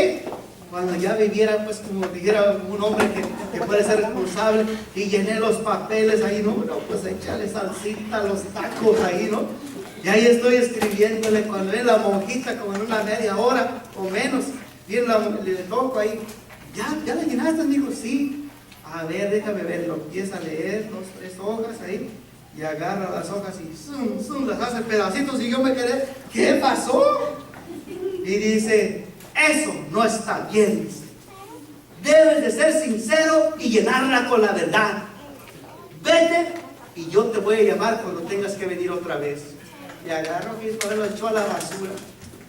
Cuando ya viviera, pues como dijera un hombre que puede ser responsable, y llené los papeles ahí, no, pues échale salsita a los tacos ahí, ¿no? Y ahí estoy escribiéndole, cuando viene la monjita, como en una media hora o menos, viene le toco ahí, ¿ya le llenaste? Me dijo, sí. A ver, déjame ver, lo empieza a leer, 2, 3 hojas ahí, y agarra las hojas y las hace pedacitos, y yo me quedé, ¿qué pasó? Y dice, eso no está bien, dice. Debes de ser sincero y llenarla con la verdad. Vete y yo te voy a llamar cuando tengas que venir otra vez. Y agarro y lo echó a la basura.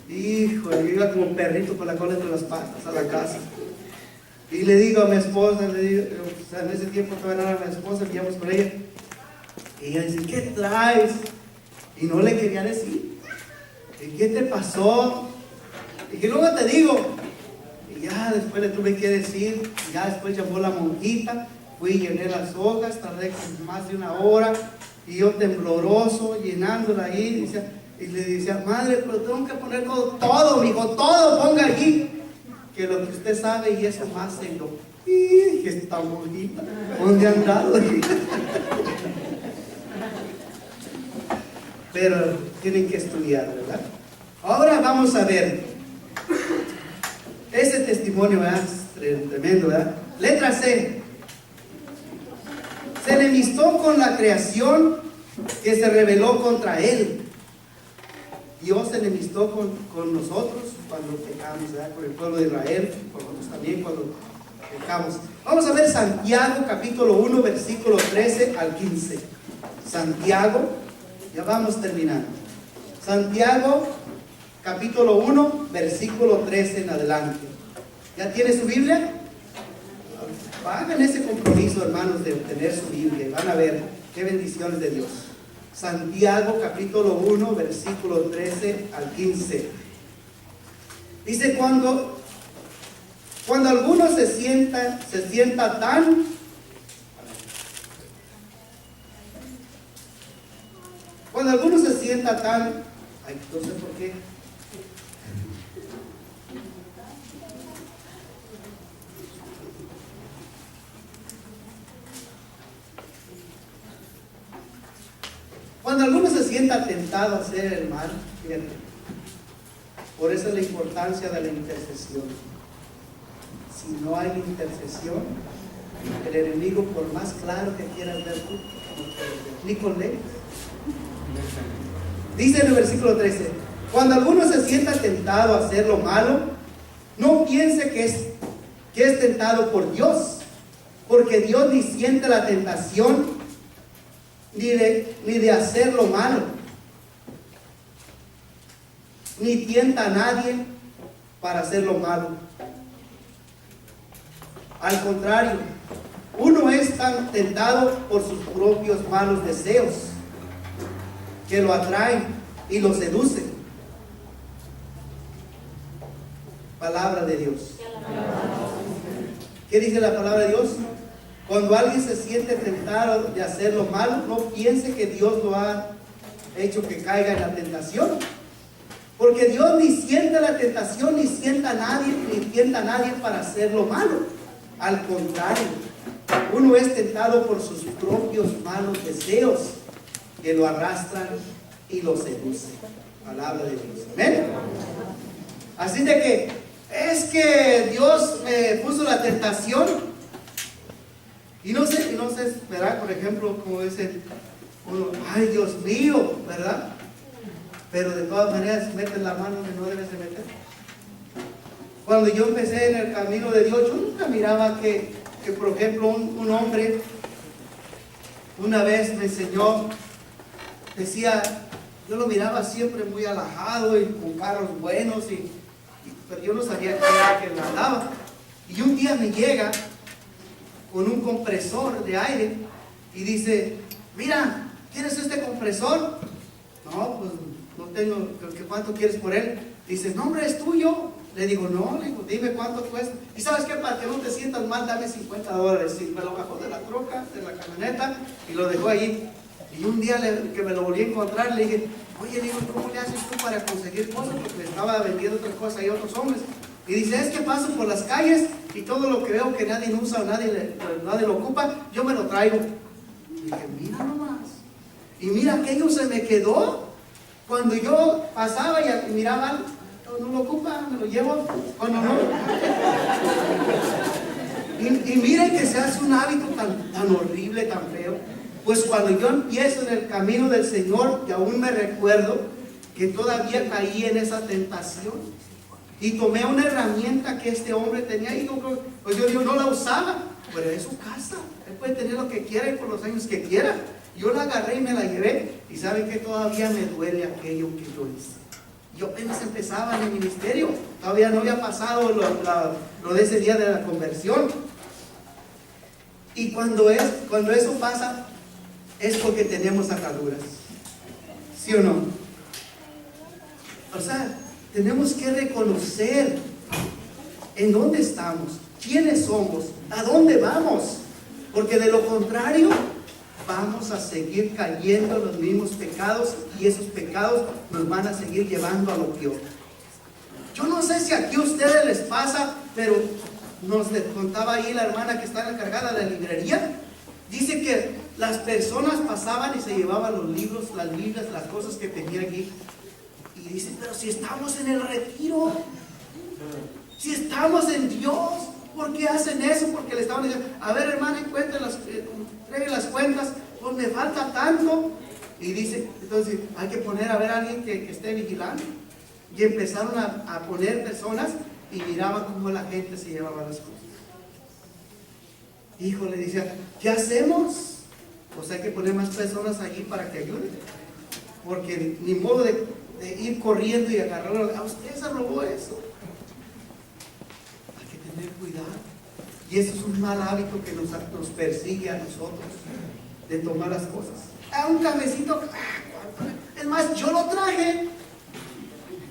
Híjole, yo iba como un perrito con la cola entre las patas a la casa. Y le digo a mi esposa, en ese tiempo todavía no era mi esposa, vivíamos con ella. Y ella dice, ¿qué traes? Y no le quería decir. ¿Y qué te pasó? Y que luego te digo. Y ya después le tuve que decir. Y ya después llamó la monjita. Fui y llené las hojas, tardé más de 1 hora. Y yo tembloroso, llenándola ahí. Y le decía, madre, pero tengo que poner todo, mijo, todo ponga allí. Que lo que usted sabe y eso más en lo. Y esta monjita, ¿dónde han dado? Pero tienen que estudiar, ¿verdad? Ahora vamos a ver ese testimonio, ¿verdad? Tremendo, ¿verdad? Letra C. Se enemistó con la creación que se rebeló contra él. Dios se enemistó con nosotros cuando pecamos, ¿verdad? Con el pueblo de Israel, con nosotros también cuando pecamos. Vamos a ver Santiago capítulo 1 versículo 13 al 15. Santiago, ya vamos terminando. Santiago capítulo 1 versículo 13 en adelante. ¿Ya tiene su Biblia? Hagan ese compromiso, hermanos, de tener su Biblia. Van a ver qué bendiciones de Dios. Santiago capítulo 1 versículo 13 al 15. Dice, cuando alguno se sienta tan ay, no sé por qué. sienta tentado a hacer el mal, fíjate, por eso es la importancia de la intercesión. Si no hay intercesión, el enemigo, por más claro que quieras ver tú, ni con ley. Dice en el versículo 13: cuando alguno se sienta tentado a hacer lo malo, no piense que es tentado por Dios, porque Dios ni siente la tentación ni de hacer lo malo, ni tienta a nadie para hacer lo malo. Al contrario, uno es tan tentado por sus propios malos deseos que lo atraen y lo seducen. Palabra de Dios. ¿Qué dice la palabra de Dios? Cuando alguien se siente tentado de hacer lo malo, no piense que Dios lo ha hecho que caiga en la tentación, porque Dios ni siente la tentación, ni tienta a nadie para hacer lo malo. Al contrario, uno es tentado por sus propios malos deseos que lo arrastran y lo seducen. Palabra de Dios. ¿Amén? Así de que es que Dios me puso la tentación y no sé, ¿verdad? Por ejemplo, como dicen uno, ay Dios mío, ¿verdad? Pero de todas maneras meten la mano que no debes de meter. Cuando yo empecé en el camino de Dios, yo nunca miraba que por ejemplo, un hombre una vez me enseñó, decía, yo lo miraba siempre muy alajado y con carros buenos, pero yo no sabía qué era que él andaba. Y un día me llega con un compresor de aire y dice, mira, ¿quieres este compresor? No, pues no tengo, ¿cuánto quieres por él? Dice, no hombre, es tuyo. Le digo, no, le digo, dime cuánto cuesta. Y sabes qué, para que no te sientas mal, dame $50. Y me lo bajó de la troca, de la camioneta, y lo dejó ahí. Y un día que me lo volví a encontrar, le dije, oye, digo, ¿cómo le haces tú para conseguir cosas? Porque me estaba vendiendo otras cosas y otros hombres. Y dice, es que paso por las calles y todo lo que veo que nadie usa o nadie lo ocupa, yo me lo traigo. Y dije, mira nomás. Y mira, aquello se me quedó. Cuando yo pasaba y miraba, no lo ocupa, me lo llevo. Cuando no. Y miren que se hace un hábito tan horrible, tan feo. Pues cuando yo empiezo en el camino del Señor, que aún me recuerdo que todavía caí en esa tentación y tomé una herramienta que este hombre tenía y pues yo no la usaba, pero es su casa, él puede tener lo que quiera y por los años que quiera. Yo la agarré y me la llevé y saben que todavía me duele aquello que yo hice. Yo apenas empezaba en el ministerio, todavía no había pasado lo de ese día de la conversión. Y cuando eso pasa, es porque tenemos ataduras, ¿sí o no? O sea, tenemos que reconocer en dónde estamos, quiénes somos, a dónde vamos, porque de lo contrario vamos a seguir cayendo en los mismos pecados y esos pecados nos van a seguir llevando a lo peor. Yo no sé si aquí a ustedes les pasa, pero nos contaba ahí la hermana que está encargada de la librería. Dice que las personas pasaban y se llevaban los libros, las Biblias, las cosas que tenía aquí. Y dice, pero si estamos en el retiro, si estamos en Dios, ¿por qué hacen eso? Porque le estaban diciendo, a ver hermana, traigan las cuentas, pues me falta tanto. Y dice, entonces hay que poner a ver a alguien que esté vigilando. Y empezaron a poner personas y miraban cómo la gente se llevaba las cosas. Híjole, decía, ¿qué hacemos? Pues hay que poner más personas allí para que ayuden. Porque ni modo de ir corriendo y agarrarlo. A usted se robó eso. Hay que tener cuidado. Y eso es un mal hábito que nos persigue a nosotros, de tomar las cosas. Un cafecito, es más, yo lo traje.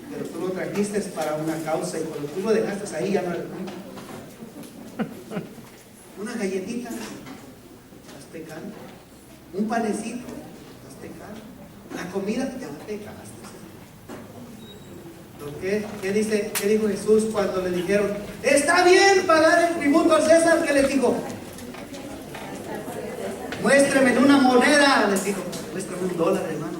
Pero tú lo trajiste para una causa y cuando tú lo dejaste ahí ya no era tuyo. Una galletita, estás pecando. Un panecito, estás pecando. La comida, ya pecaste. ¿Qué dijo Jesús cuando le dijeron, está bien pagar el tributo al César? ¿Qué les dijo? Muéstreme una moneda. Les dijo, muéstrame $1, hermano.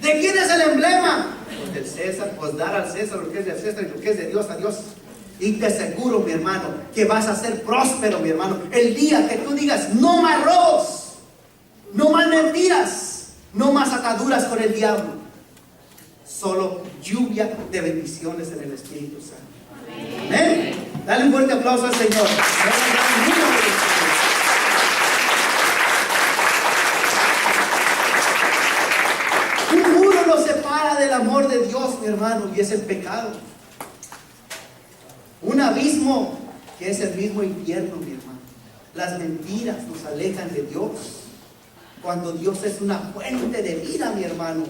¿De quién es el emblema? Pues del César. Pues dar al César lo que es del César y lo que es de Dios a Dios. Y te aseguro, mi hermano, que vas a ser próspero, mi hermano. El día que tú digas, no más robos, no más mentiras, no más ataduras con el diablo. Solo lluvia de bendiciones en el Espíritu Santo. Amén. Dale un fuerte aplauso al Señor. Un muro nos separa del amor de Dios, mi hermano, y es el pecado. Un abismo que es el mismo infierno, mi hermano. Las mentiras nos alejan de Dios, cuando Dios es una fuente de vida, mi hermano.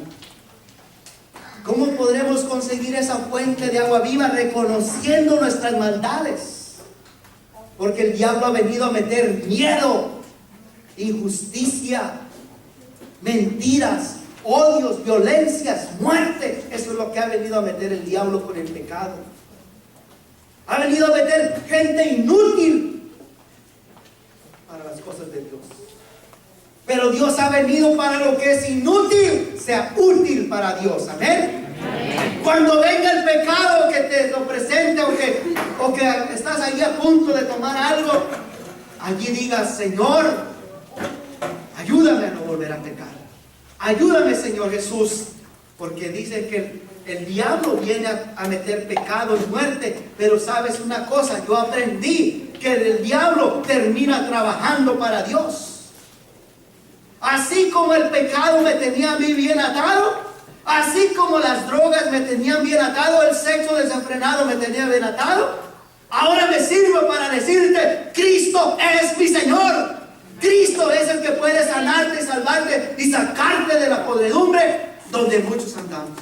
¿Cómo podremos conseguir esa fuente de agua viva? Reconociendo nuestras maldades. Porque el diablo ha venido a meter miedo, injusticia, mentiras, odios, violencias, muerte. Eso es lo que ha venido a meter el diablo con el pecado. Ha venido a meter gente inútil para las cosas de Dios. Pero Dios ha venido para lo que es inútil, sea útil para Dios. Amén. Amén. Cuando venga el pecado que te lo presente o que estás ahí a punto de tomar algo, allí digas, Señor, ayúdame a no volver a pecar. Ayúdame, Señor Jesús. Porque dice que el diablo viene a meter pecado y muerte. Pero sabes una cosa, yo aprendí que el diablo termina trabajando para Dios. Así como el pecado me tenía a mí bien atado, así como las drogas me tenían bien atado, el sexo desenfrenado me tenía bien atado, ahora me sirve para decirte, Cristo es mi Señor. Cristo es el que puede sanarte, salvarte y sacarte de la podredumbre donde muchos andamos.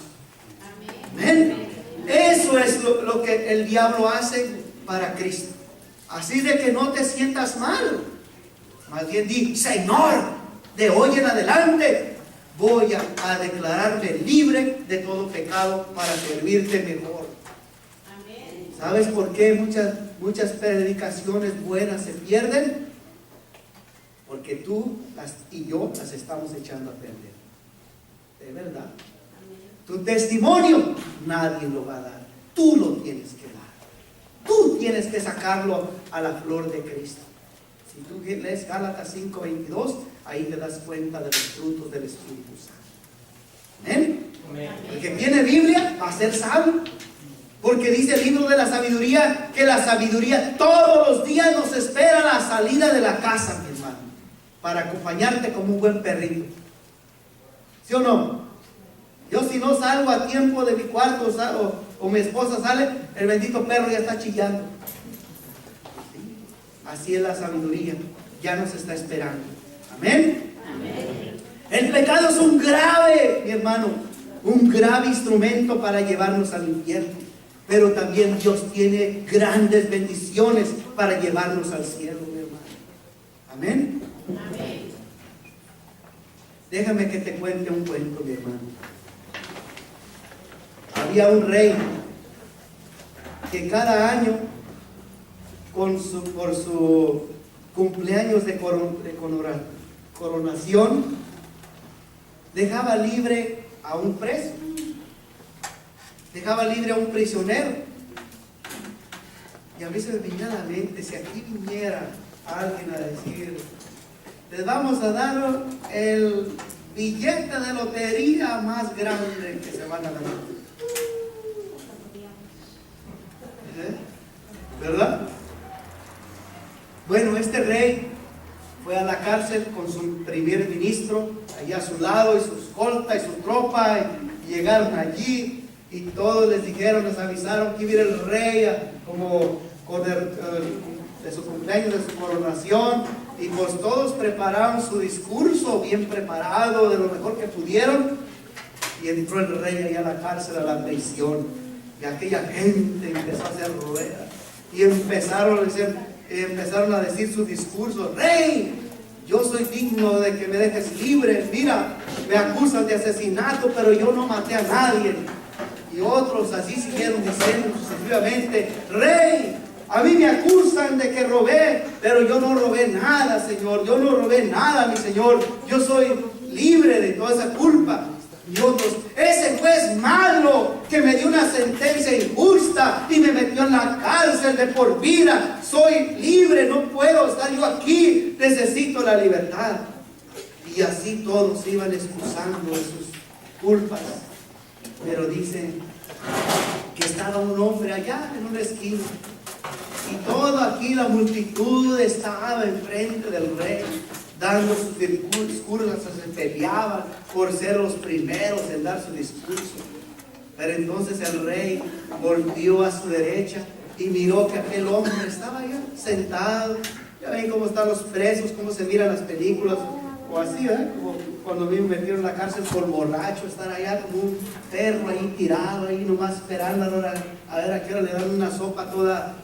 Amén. Eso es lo que el diablo hace para Cristo. Así de que no te sientas mal. Más bien di, Señor, de hoy en adelante voy a declararme libre de todo pecado para servirte mejor. Amén. ¿Sabes por qué muchas predicaciones buenas se pierden? Porque tú y yo las estamos echando a perder. De verdad. Amén. Tu testimonio nadie lo va a dar. Tú lo tienes que dar. Tú tienes que sacarlo a la flor de Cristo. Si tú lees Gálatas 5:22, ahí te das cuenta de los frutos del Espíritu Santo. ¿Amén? Amén. El que tiene Biblia va a ser sabio. Porque dice el libro de la sabiduría que la sabiduría todos los días nos espera a la salida de la casa, mi hermano, para acompañarte como un buen perrito. ¿Sí o no? Yo si no salgo a tiempo de mi cuarto o mi esposa sale, el bendito perro ya está chillando. Así es la sabiduría, ya nos está esperando. Amén. Amén. El pecado es un grave, mi hermano, un grave instrumento para llevarnos al infierno. Pero también Dios tiene grandes bendiciones para llevarnos al cielo, mi hermano. Amén. Amén. Déjame que te cuente un cuento, mi hermano. Había un rey que cada año, por su cumpleaños de coronación, dejaba libre a un preso, dejaba libre a un prisionero. Y a mí se me venía a la mente, si aquí viniera alguien a decir, les vamos a dar el billete de lotería más grande que se van a ganar. ¿Verdad? Bueno, este rey fue a la cárcel con su primer ministro allí a su lado y su escolta y su tropa, y llegaron allí y todos les dijeron, les avisaron que iba a ir el rey como de su cumpleaños, de su coronación, y pues todos prepararon su discurso bien preparado, de lo mejor que pudieron, y entró el rey allá a la cárcel, a la prisión, y aquella gente empezó a hacer ruedas y empezaron a decir su discurso. Rey, yo soy digno de que me dejes libre. Mira, me acusan de asesinato, pero yo no maté a nadie. Y otros así siguieron diciendo sucesivamente. Rey, a mí me acusan de que robé, pero yo no robé nada, Señor. Yo no robé nada, mi Señor. Yo soy libre de toda esa culpa. Y otros, ese juez malo que me dio una sentencia injusta y me metió en la cárcel de por vida. Soy libre, no puedo estar yo aquí, necesito la libertad. Y así todos iban excusando sus culpas. Pero dicen que estaba un hombre allá en una esquina. Y todo aquí, la multitud estaba enfrente del rey, dando sus discursos, se peleaban por ser los primeros en dar su discurso. Pero entonces el rey volvió a su derecha y miró que aquel hombre estaba allá sentado. Ya ven cómo están los presos, cómo se miran las películas, o así, como cuando me metieron en la cárcel por borracho, estar allá como un perro ahí tirado, ahí nomás esperando a ver a qué hora le dan una sopa toda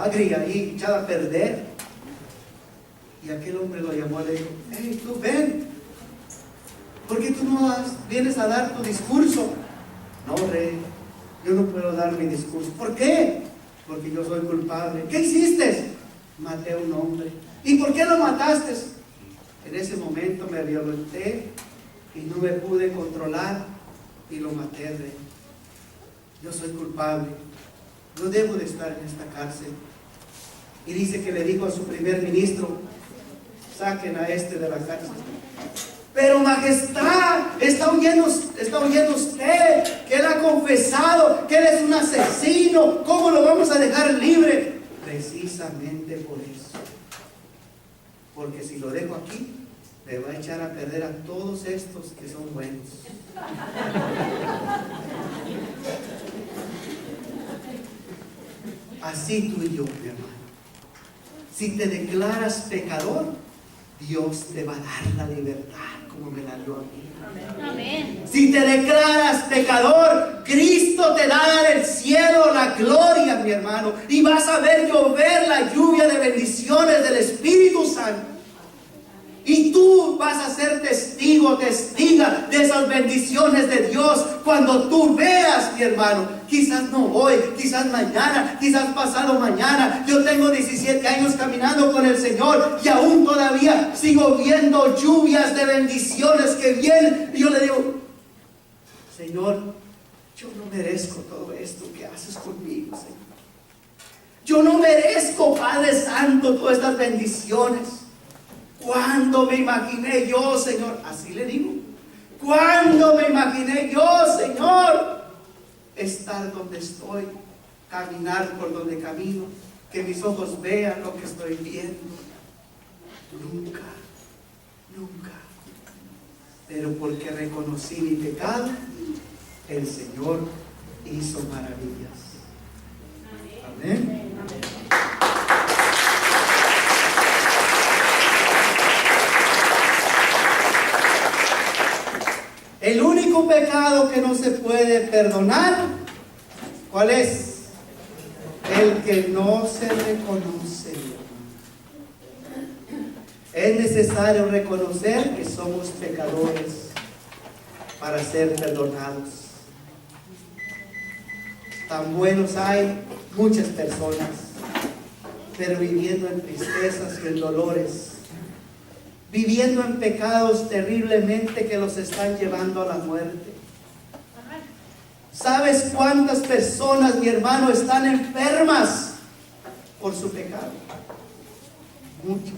agria ahí, echada a perder. Y aquel hombre lo llamó y le dijo, hey, tú ven, ¿por qué tú no vienes a dar tu discurso? No, rey, yo no puedo dar mi discurso. ¿Por qué? Porque yo soy culpable. ¿Qué hiciste? Maté a un hombre. ¿Y por qué lo mataste? En ese momento me violenté y no me pude controlar y lo maté, rey. Yo soy culpable. No debo de estar en esta cárcel. Y dice que le dijo a su primer ministro, saquen a este de la cárcel. Pero majestad, está oyendo usted que él ha confesado que él es un asesino. ¿Cómo lo vamos a dejar libre? Precisamente por eso. Porque si lo dejo aquí, le va a echar a perder a todos estos que son buenos. Así tú y yo, mi hermano. Si te declaras pecador, Dios te va a dar la libertad como me la dio a mí. Amén. Si te declaras pecador, Cristo te va a dar el cielo, la gloria, mi hermano. Y vas a ver llover la lluvia de bendiciones del Espíritu Santo. Y tú vas a ser testiga de esas bendiciones de Dios cuando tú veas, mi hermano. Quizás no hoy, quizás mañana, quizás pasado mañana. Yo tengo 17 años caminando con el Señor y aún todavía sigo viendo lluvias de bendiciones que vienen. Y yo le digo, Señor, yo no merezco todo esto que haces conmigo, Señor. Yo no merezco, Padre Santo, todas estas bendiciones. ¿Cuándo me imaginé yo, Señor? Así le digo. ¿Cuándo me imaginé yo, Señor, estar donde estoy, caminar por donde camino, que mis ojos vean lo que estoy viendo? Nunca, nunca. Pero porque reconocí mi pecado, el Señor hizo maravillas. Amén. El único pecado que no se puede perdonar, ¿cuál es? El que no se reconoce. Es necesario reconocer que somos pecadores para ser perdonados. Tan buenos hay muchas personas, pero viviendo en tristezas y en dolores, viviendo en pecados terriblemente que los están llevando a la muerte. ¿Sabes cuántas personas, mi hermano, están enfermas por su pecado? Muchas.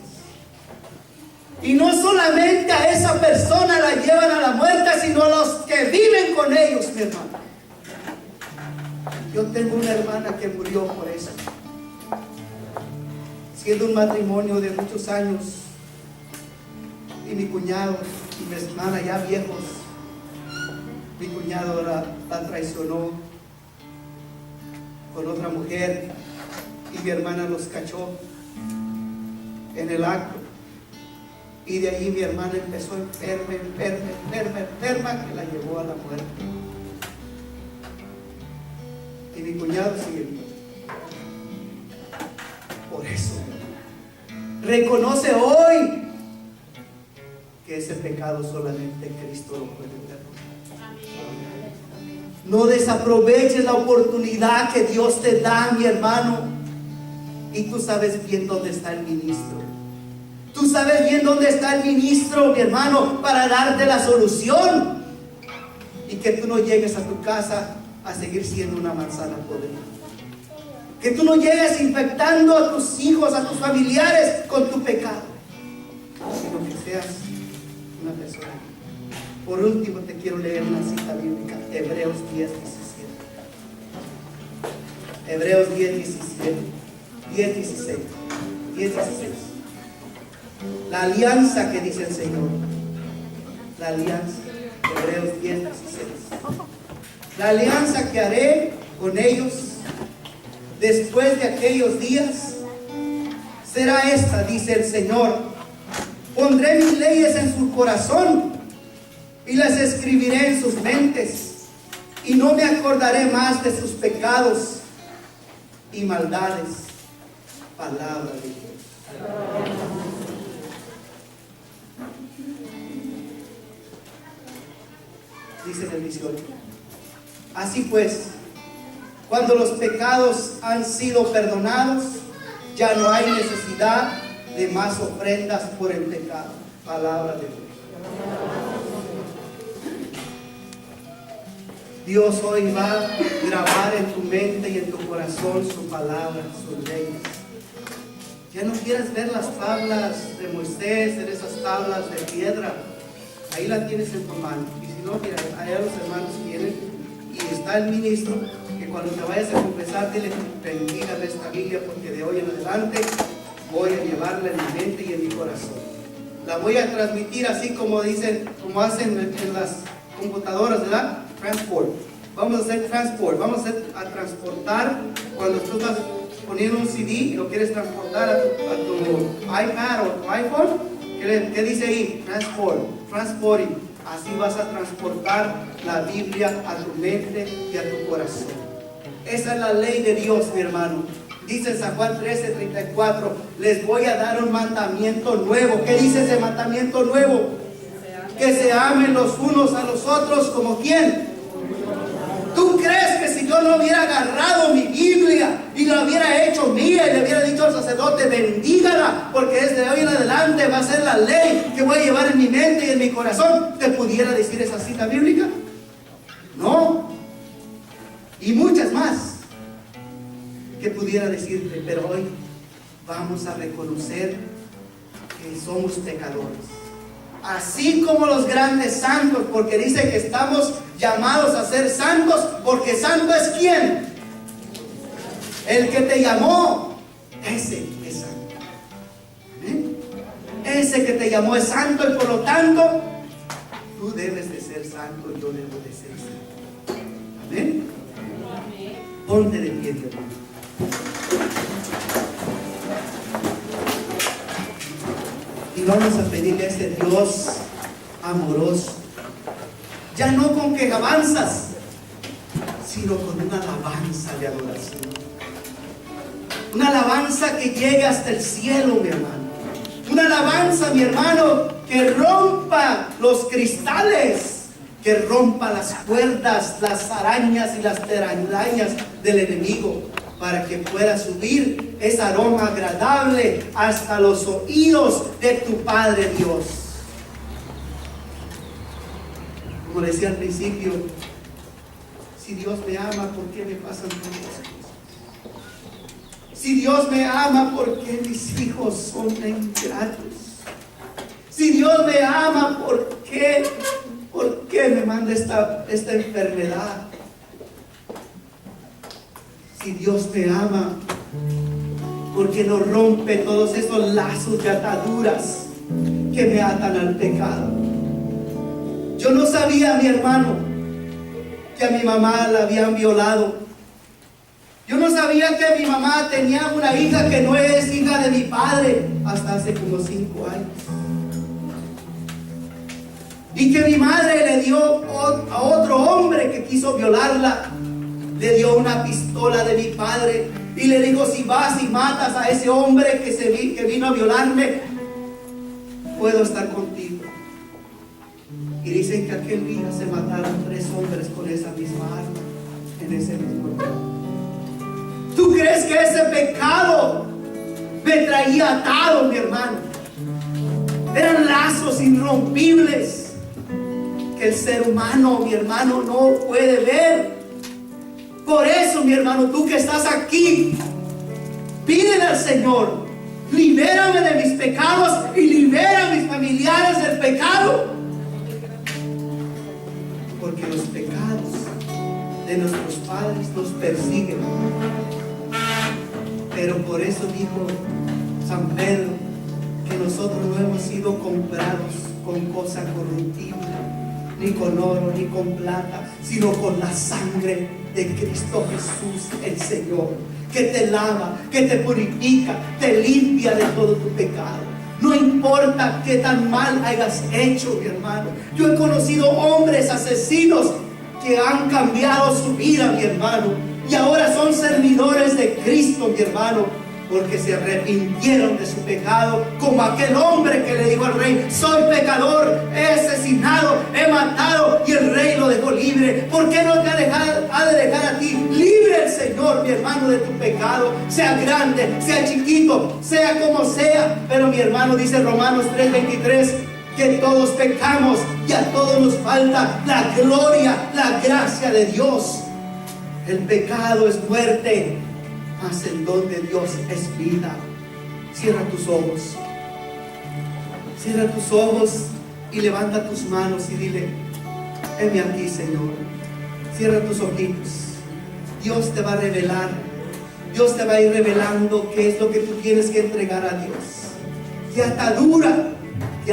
Y no solamente a esa persona la llevan a la muerte, sino a los que viven con ellos, mi hermano. Yo tengo una hermana que murió por eso. Siendo un matrimonio de muchos años, y mi cuñado y mi hermana ya viejos, mi cuñado la traicionó con otra mujer y mi hermana los cachó en el acto. Y de ahí mi hermana empezó enferma, que la llevó a la muerte. Y mi cuñado sigue vivo. Por eso, reconoce hoy que ese pecado solamente Cristo lo puede perdonar. No desaproveches la oportunidad que Dios te da, mi hermano. Y tú sabes bien dónde está el ministro. Tú sabes bien dónde está el ministro, mi hermano, para darte la solución. y que tú no llegues a tu casa a seguir siendo una manzana podrida. Que tú no llegues infectando a tus hijos, a tus familiares con tu pecado, sino que seas una persona. Por último, te quiero leer una cita bíblica, Hebreos 10, 17. Hebreos 10, 17, 10, 16, 10, 16. La alianza que dice el Señor. La alianza. Hebreos 10, 16. La alianza que haré con ellos después de aquellos días será esta, dice el Señor. Pondré mis leyes en su corazón y las escribiré en sus mentes, y no me acordaré más de sus pecados y maldades. Palabra de Dios. Dice el 18. Así pues, cuando los pecados han sido perdonados, ya no hay necesidad de más ofrendas por el pecado. Palabra de Dios. Dios hoy va a grabar en tu mente y en tu corazón su palabra, sus leyes. Ya no quieras ver las tablas de Moisés, en esas tablas de piedra. Ahí la tienes en tu mano. Y si no, mira, allá los hermanos tienen. Y está el ministro, que cuando te vayas a confesar, dile, bendígame esta Biblia, porque de hoy en adelante voy a llevarla en mi mente y en mi corazón. La voy a transmitir así como dicen, como hacen en las computadoras, ¿verdad? Transport. Vamos a hacer transport. Vamos a transportar cuando tú estás poniendo un CD y lo quieres transportar a tu iPad o tu iPhone. ¿Qué dice ahí? Transport. Transporting. Así vas a transportar la Biblia a tu mente y a tu corazón. Esa es la ley de Dios, mi hermano. Dice en San Juan 13:34, les voy a dar un mandamiento nuevo. ¿Qué dice ese mandamiento nuevo? Que se amen los unos a los otros como ¿quién? ¿Tú crees que si yo no hubiera agarrado mi Biblia y la hubiera hecho mía y le hubiera dicho al sacerdote, bendígala, porque desde hoy en adelante va a ser la ley que voy a llevar en mi mente y en mi corazón, te pudiera decir esa cita bíblica? No. Y muchas más que pudiera decirte, pero hoy vamos a reconocer que somos pecadores. Así como los grandes santos, porque dice que estamos llamados a ser santos, porque santo es ¿quién? El que te llamó, ese es santo. ¿Amén? Ese que te llamó es santo y por lo tanto, tú debes de ser santo y yo debo de ser santo. Amén. Ponte de pie, hermano. Y vamos a pedirle a ese Dios amoroso, ya no con que avanzas, sino con una alabanza de adoración. Una alabanza que llegue hasta el cielo, mi hermano. Una alabanza, mi hermano, que rompa los cristales, que rompa las cuerdas, las arañas y las telarañas del enemigo, para que pueda subir ese aroma agradable hasta los oídos de tu Padre Dios. Como decía al principio, si Dios me ama, ¿por qué me pasan tantas cosas? Si Dios me ama, ¿por qué mis hijos son ingratos? Si Dios me ama, ¿por qué me manda esta enfermedad? Si Dios me ama, ¿por qué no rompe todos esos lazos de ataduras que me atan al pecado? Yo no sabía, mi hermano, que a mi mamá la habían violado. Yo no sabía que mi mamá tenía una hija que no es hija de mi padre hasta hace como 5 años. Y que mi madre le dio a otro hombre que quiso violarla. Le dio una pistola de mi padre y le dijo, si vas y matas a ese hombre que vino a violarme, puedo estar contigo. Y dicen que aquel día se mataron 3 hombres con esa misma arma, en ese mismo lugar. ¿Tú crees que ese pecado me traía atado, mi hermano? Eran lazos irrompibles que el ser humano, mi hermano, no puede ver. Por eso, mi hermano, tú que estás aquí, pídele al Señor: libérame de mis pecados y libera a mis familiares del pecado. Porque los pecados de nuestros padres nos persiguen. Pero por eso dijo San Pedro que nosotros no hemos sido comprados con cosa corruptible, ni con oro, ni con plata, sino con la sangre de Cristo Jesús el Señor, que te lava, que te purifica, te limpia de todo tu pecado. No importa qué tan mal hayas hecho, mi hermano. Yo he conocido hombres asesinos que han cambiado su vida, mi hermano, y ahora son servidores de Cristo, mi hermano, porque se arrepintieron de su pecado, como aquel hombre que le dijo al rey: soy pecador, he asesinado, he matado, y el rey lo dejó libre. ¿Por qué no te ha de dejar a ti libre el Señor, mi hermano, de tu pecado? Sea grande, sea chiquito, sea como sea. Pero mi hermano, dice Romanos 3:23, que todos pecamos y a todos nos falta la gloria, la gracia de Dios. El pecado es muerte, mas el don de Dios es vida. Cierra tus ojos. Cierra tus ojos y levanta tus manos y dile: heme aquí, Señor. Cierra tus ojitos. Dios te va a revelar. Dios te va a ir revelando qué es lo que tú tienes que entregar a Dios. ¿Qué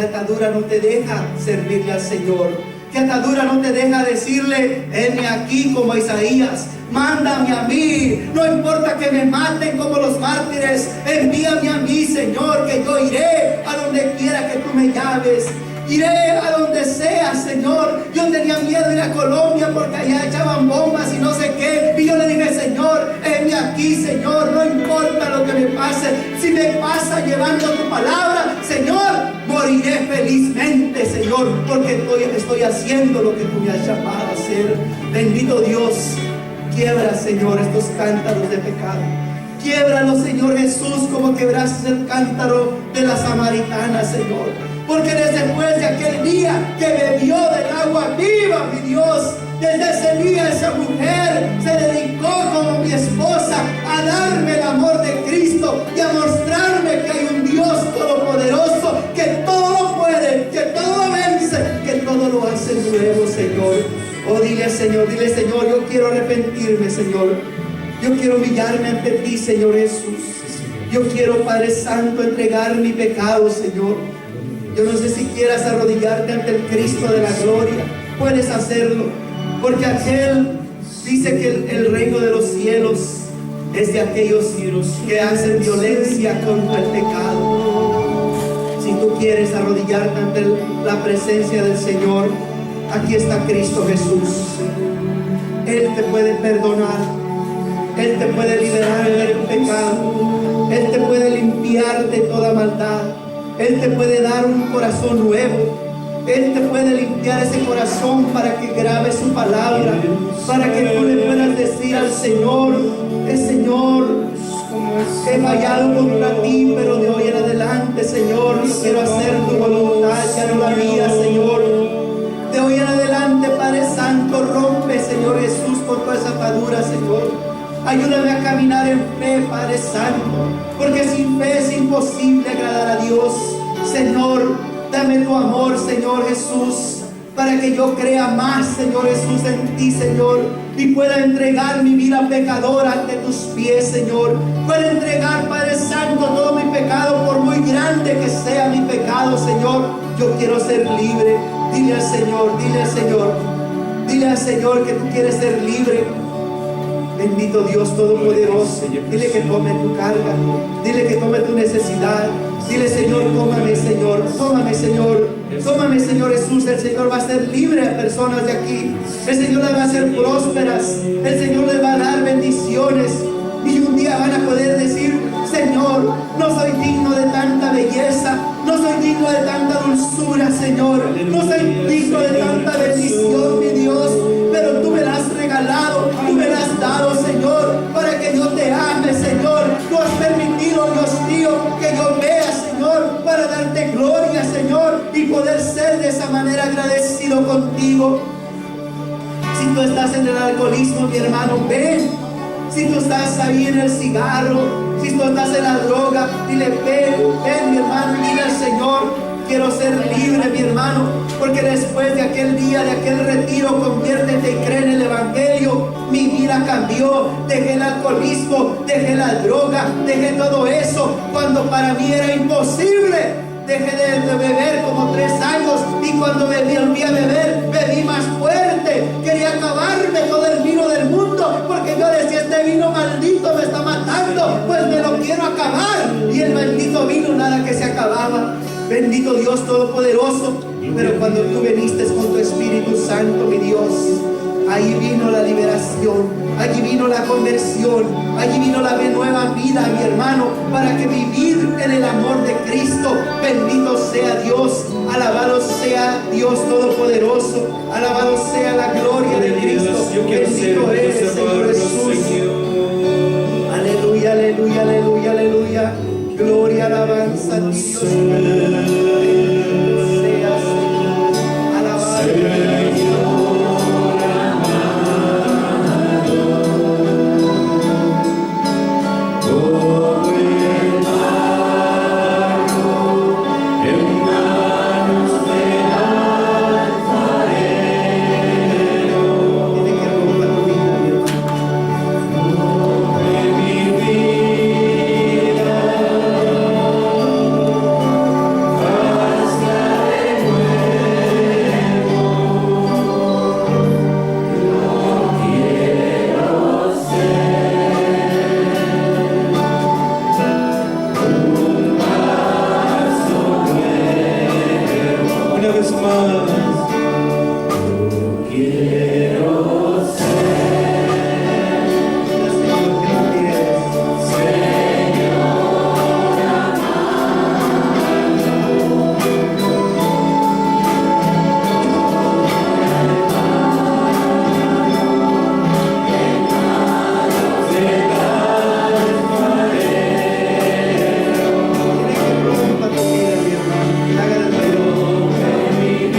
atadura no te deja servirle al Señor? ¿Qué atadura no te deja decirle: heme aquí, como Isaías? Mándame a mí, no importa que me maten como los mártires, envíame a mí, Señor, que yo iré a donde quiera que tú me llames. Iré a donde sea, Señor. Yo tenía miedo de ir a Colombia porque allá echaban bombas y no sé qué, y yo le dije: Señor, heme aquí, Señor, no importa lo que me pase. Si me pasa llevando tu palabra, Señor, moriré felizmente, Señor, porque estoy haciendo lo que tú me has llamado a hacer. Bendito Dios. Quiebra, Señor, estos cántaros de pecado. Quiebralo, Señor Jesús, como quebraste el cántaro de la samaritana, Señor. Porque después de aquel día que bebió del agua viva, mi Dios, desde ese día esa mujer se dedicó como mi esposa a darme el amor de Cristo y a mostrarme que hay un Dios todopoderoso, que todo lo puede, que todo lo vence, que todo lo hace nuevo, Señor. Oh, dile, Señor, yo quiero arrepentirme, Señor. Yo quiero humillarme ante ti, Señor Jesús. Yo quiero, Padre Santo, entregar mi pecado, Señor. Yo no sé si quieras arrodillarte ante el Cristo de la gloria. Puedes hacerlo, porque aquel dice que el reino de los cielos es de aquellos que hacen violencia contra el pecado. Si tú quieres arrodillarte ante la presencia del Señor, aquí está Cristo Jesús. Él te puede perdonar. Él te puede liberar de tu pecado. Él te puede limpiar de toda maldad. Él te puede dar un corazón nuevo. Él te puede limpiar ese corazón para que grabes su palabra, para que tú le puedas decir al Señor: Señor, he fallado contra ti, pero de hoy en adelante, Señor, yo quiero hacer tu voluntad, ya no la mía, Señor. De hoy en adelante, Padre Santo, rompe, Señor Jesús, por toda esa atadura, Señor. Ayúdame a caminar en fe, Padre Santo, porque sin fe es imposible agradar a Dios. Señor, dame tu amor, Señor Jesús, para que yo crea más, Señor Jesús, en ti, Señor, y pueda entregar mi vida pecadora ante tus pies, Señor. Pueda entregar, Padre Santo, todo mi pecado, por muy grande que sea mi pecado, Señor. Yo quiero ser libre. Dile al Señor, dile al Señor que tú quieres ser libre. Bendito Dios Todopoderoso. Dile que tome tu carga. Dile que tome tu necesidad. Dile: Señor, tómame, Señor. Tómame, Señor. Tómame, Señor Jesús. El Señor va a hacer libre a personas de aquí. El Señor les va a hacer prósperas. El Señor les va a dar bendiciones. Y un día van a poder decir: Señor, no soy digno de tanta belleza, no soy digno de tanta dulzura, Señor, no soy digno de tanta bendición, mi Dios, pero tú me la has regalado, tú me la has dado, Señor, para que yo te ame, Señor. Tú has permitido, Dios mío, que yo vea, Señor, para darte gloria, Señor, y poder ser de esa manera agradecido contigo. Si tú estás en el alcoholismo, mi hermano, ven. Si tú estás ahí en el cigarro, si tú estás en la droga, dile, ven mi hermano, y dile al Señor, quiero ser libre, mi hermano, porque después de aquel día, de aquel retiro, conviértete y cree en el Evangelio. Mi vida cambió, dejé el alcoholismo, dejé la droga, dejé todo eso, cuando para mí era imposible. Dejé de beber como 3 años, y cuando volví a beber, bebí más fuerte. Quería acabarme todo el vino del mundo, porque yo decía, este vino maldito me está matando, pues me lo quiero acabar. Y el maldito vino nada que se acababa. Bendito Dios Todopoderoso. Pero cuando tú viniste con tu Espíritu Santo, mi Dios, ahí vino la liberación, allí vino la conversión, allí vino la nueva vida, mi hermano, para que vivir en el amor de Cristo. Bendito sea Dios, alabado sea Dios Todopoderoso, alabado sea la gloria de Cristo. Bendito eres, Señor Jesús. Aleluya, aleluya, aleluya, aleluya. Gloria, alabanza a ti, Dios. Bendito sea, Señor. Alabado.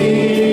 Vida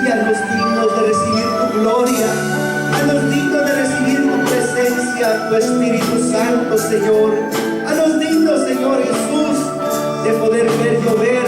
y haznos dignos de recibir tu gloria, haznos dignos de recibir tu presencia, tu Espíritu Santo, Señor. Haznos dignos, Señor Jesús, de poder ver llover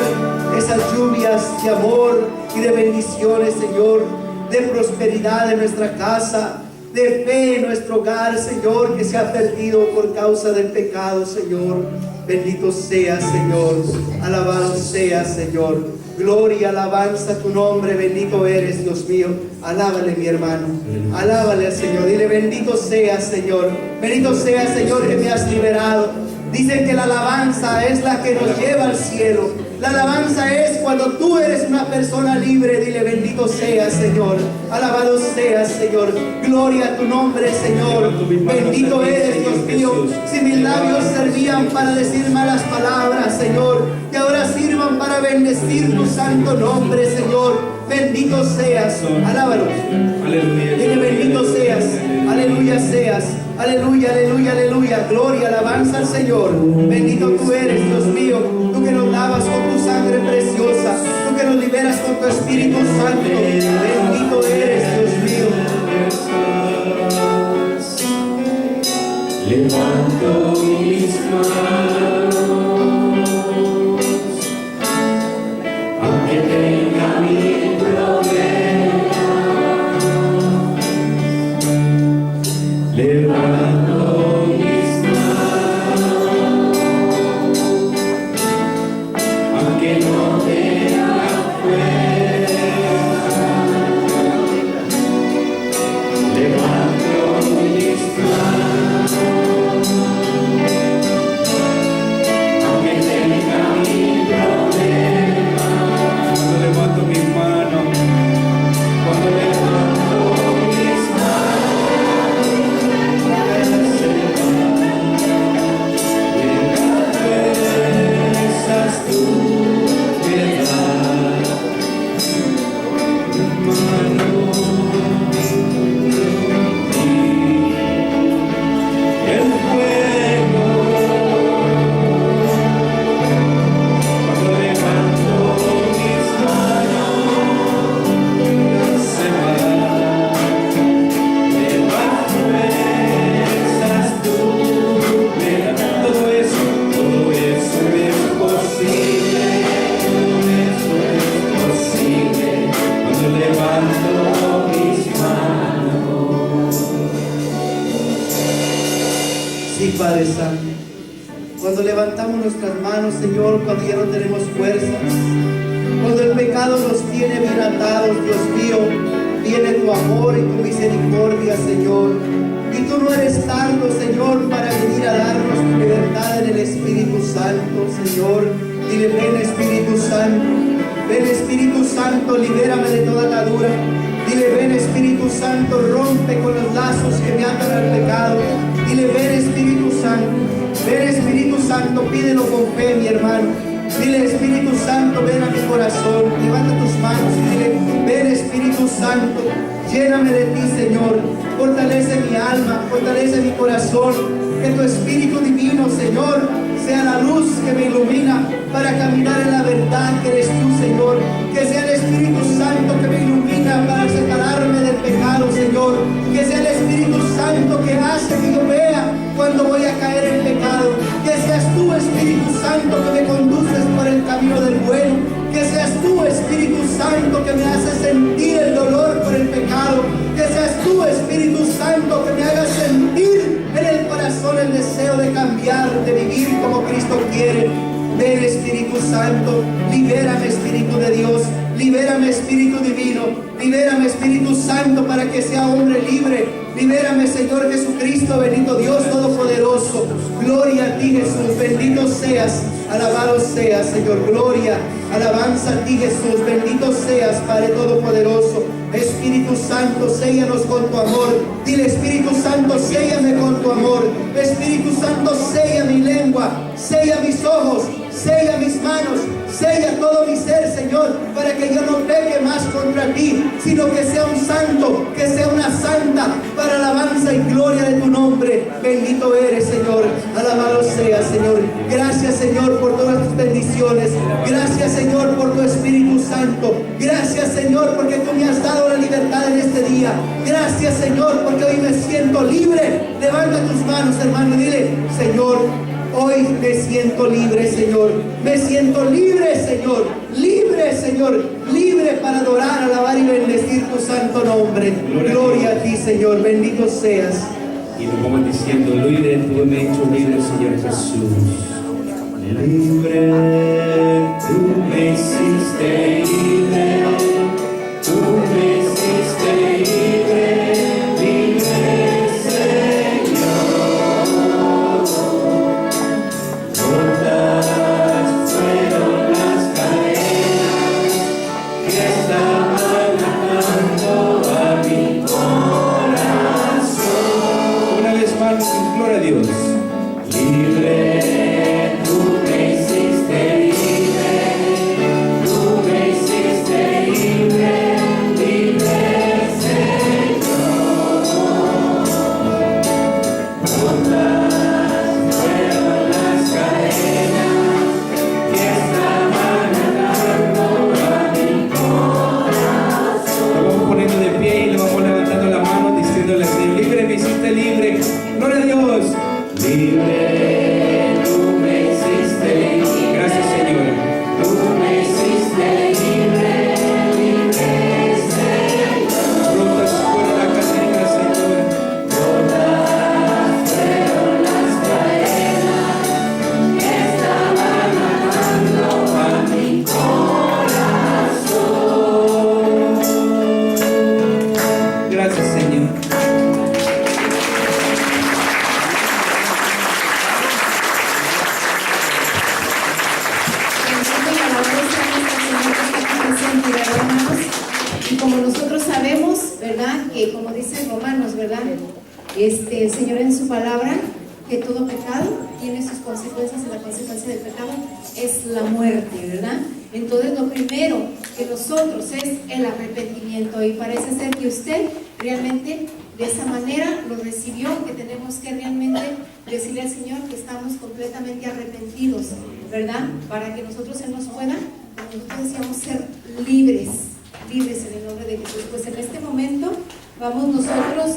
esas lluvias de amor y de bendiciones, Señor, de prosperidad en nuestra casa, de fe en nuestro hogar, Señor, que se ha perdido por causa del pecado, Señor. Bendito sea, Señor, alabado sea, Señor. Gloria, alabanza a tu nombre, bendito eres, Dios mío. Alábale, mi hermano, alábale al Señor, dile: bendito sea, Señor, bendito sea, Señor, que me has liberado. Dicen que la alabanza es la que nos lleva al cielo. La alabanza es cuando tú eres una persona libre. Dile: bendito sea, Señor, alabado sea, Señor. Gloria a tu nombre, Señor. Bendito eres, Dios mío. Si mis labios servían para decir malas palabras, Señor, que ahora sirvan para bendecir tu santo nombre, Señor. Bendito seas, alábalo. Dile: bendito seas, aleluya seas. Aleluya, aleluya, aleluya. Gloria, alabanza al Señor. Bendito tú eres, Dios mío. Tú que nos lavas con tu sangre preciosa. Tú que nos liberas con tu Espíritu Santo. Bendito eres, Dios mío. Levanto mis manos, aunque tenga mil problemas. Levanto mis manos, aunque no tenga fuerza. Levanto mis manos, aunque tenga mil problemas. Cuando levanto mis manos, cuando levanto mis manos, Padre Santo, cuando levantamos nuestras manos, Señor, cuando ya no tenemos fuerzas, cuando el pecado nos tiene bien atados, Dios mío, viene tu amor y tu misericordia, Señor. Y tú no eres tardo, Señor, para venir a darnos tu libertad en el Espíritu Santo, Señor. Dile: ven, Espíritu Santo, ven, Espíritu Santo, libérame de toda atadura. Dile: ven, Espíritu Santo, rompe con los lazos que me atan al pecado. Dile: ven, Espíritu Santo, ven, Espíritu Santo, pídelo con fe, mi hermano. Dile: Espíritu Santo, ven a mi corazón. Levanta tus manos y dile: ven, Espíritu Santo, lléname de ti, Señor. Fortalece mi alma, fortalece mi corazón. Que tu Espíritu Divino, Señor, sea la luz que me ilumina para caminar en la verdad que eres tú, Señor. Que sea el Espíritu Santo que me ilumina para separarme del pecado, Señor. Que sea el Espíritu Santo que hace que yo vea cuando voy a caer en pecado. Que seas tú, Espíritu Santo, que me conduces por el camino del bueno. Que seas tú, Espíritu Santo, que me haces sentir el dolor por el pecado. Que seas tú, Espíritu Santo, que me hagas sentir en el corazón el deseo de cambiar, de vivir como Cristo quiere. Ven, Espíritu Santo, libérame, Espíritu de Dios, libérame, Espíritu Divino, libérame, Espíritu Santo, para que sea hombre libre. Libérame, Señor Jesucristo, bendito Dios Todopoderoso. Gloria a ti, Jesús, bendito seas, alabado seas, Señor. Gloria, alabanza a ti, Jesús, bendito seas, Padre Todopoderoso. Espíritu Santo, séllanos con tu amor. Dile: Espíritu Santo, séllame con tu amor. Espíritu Santo, sella mi lengua, sella mis ojos, sella mis manos, sella todo mi ser, Señor, para que yo no peque más contra ti, sino que sea un santo, que sea una santa, para alabanza y gloria de tu nombre. Bendito eres, Señor, alabado sea, Señor. Gracias, Señor, por todas tus bendiciones. Gracias, Señor, por tu Espíritu Santo. Gracias, Señor, porque tú me has vida. Gracias, Señor, porque hoy me siento libre. Levanta tus manos, hermano, y dile: Señor, hoy me siento libre, Señor. Me siento libre, Señor. Libre, Señor. Libre para adorar, alabar y bendecir tu santo nombre. Gloria a ti, Señor. Bendito seas. Y nos vamos diciendo: libre, tú me has hecho libre, Señor Jesús. Libre, tú me hiciste libre. Tú me hiciste libre, libre, Señor. Rotas fueron las cadenas que estaban atando a mi corazón. Una vez más, gloria a Dios. Libre, tú me hiciste libre. Tú me hiciste libre. Libre, gloria a Dios. Libre, tú me hiciste libre. Gracias, Señor. Tú me hiciste libre, libre, Señor. Rotas fueron las cadenas, Señor. Rotas fueron las cadenas que estaban atando a mi corazón. Gracias, Señor. Y como nosotros sabemos, ¿verdad? Que como dice Romanos, ¿verdad? El Señor en su palabra, que todo pecado tiene sus consecuencias, y la consecuencia del pecado es la muerte, ¿verdad? Entonces lo primero que nosotros es el arrepentimiento, y parece ser que usted realmente de esa manera lo recibió, que tenemos que realmente decirle al Señor que estamos completamente arrepentidos, ¿verdad? Para que nosotros Él nos pueda, como nosotros decíamos, ser libres en el nombre de Jesús. Pues en este momento vamos nosotros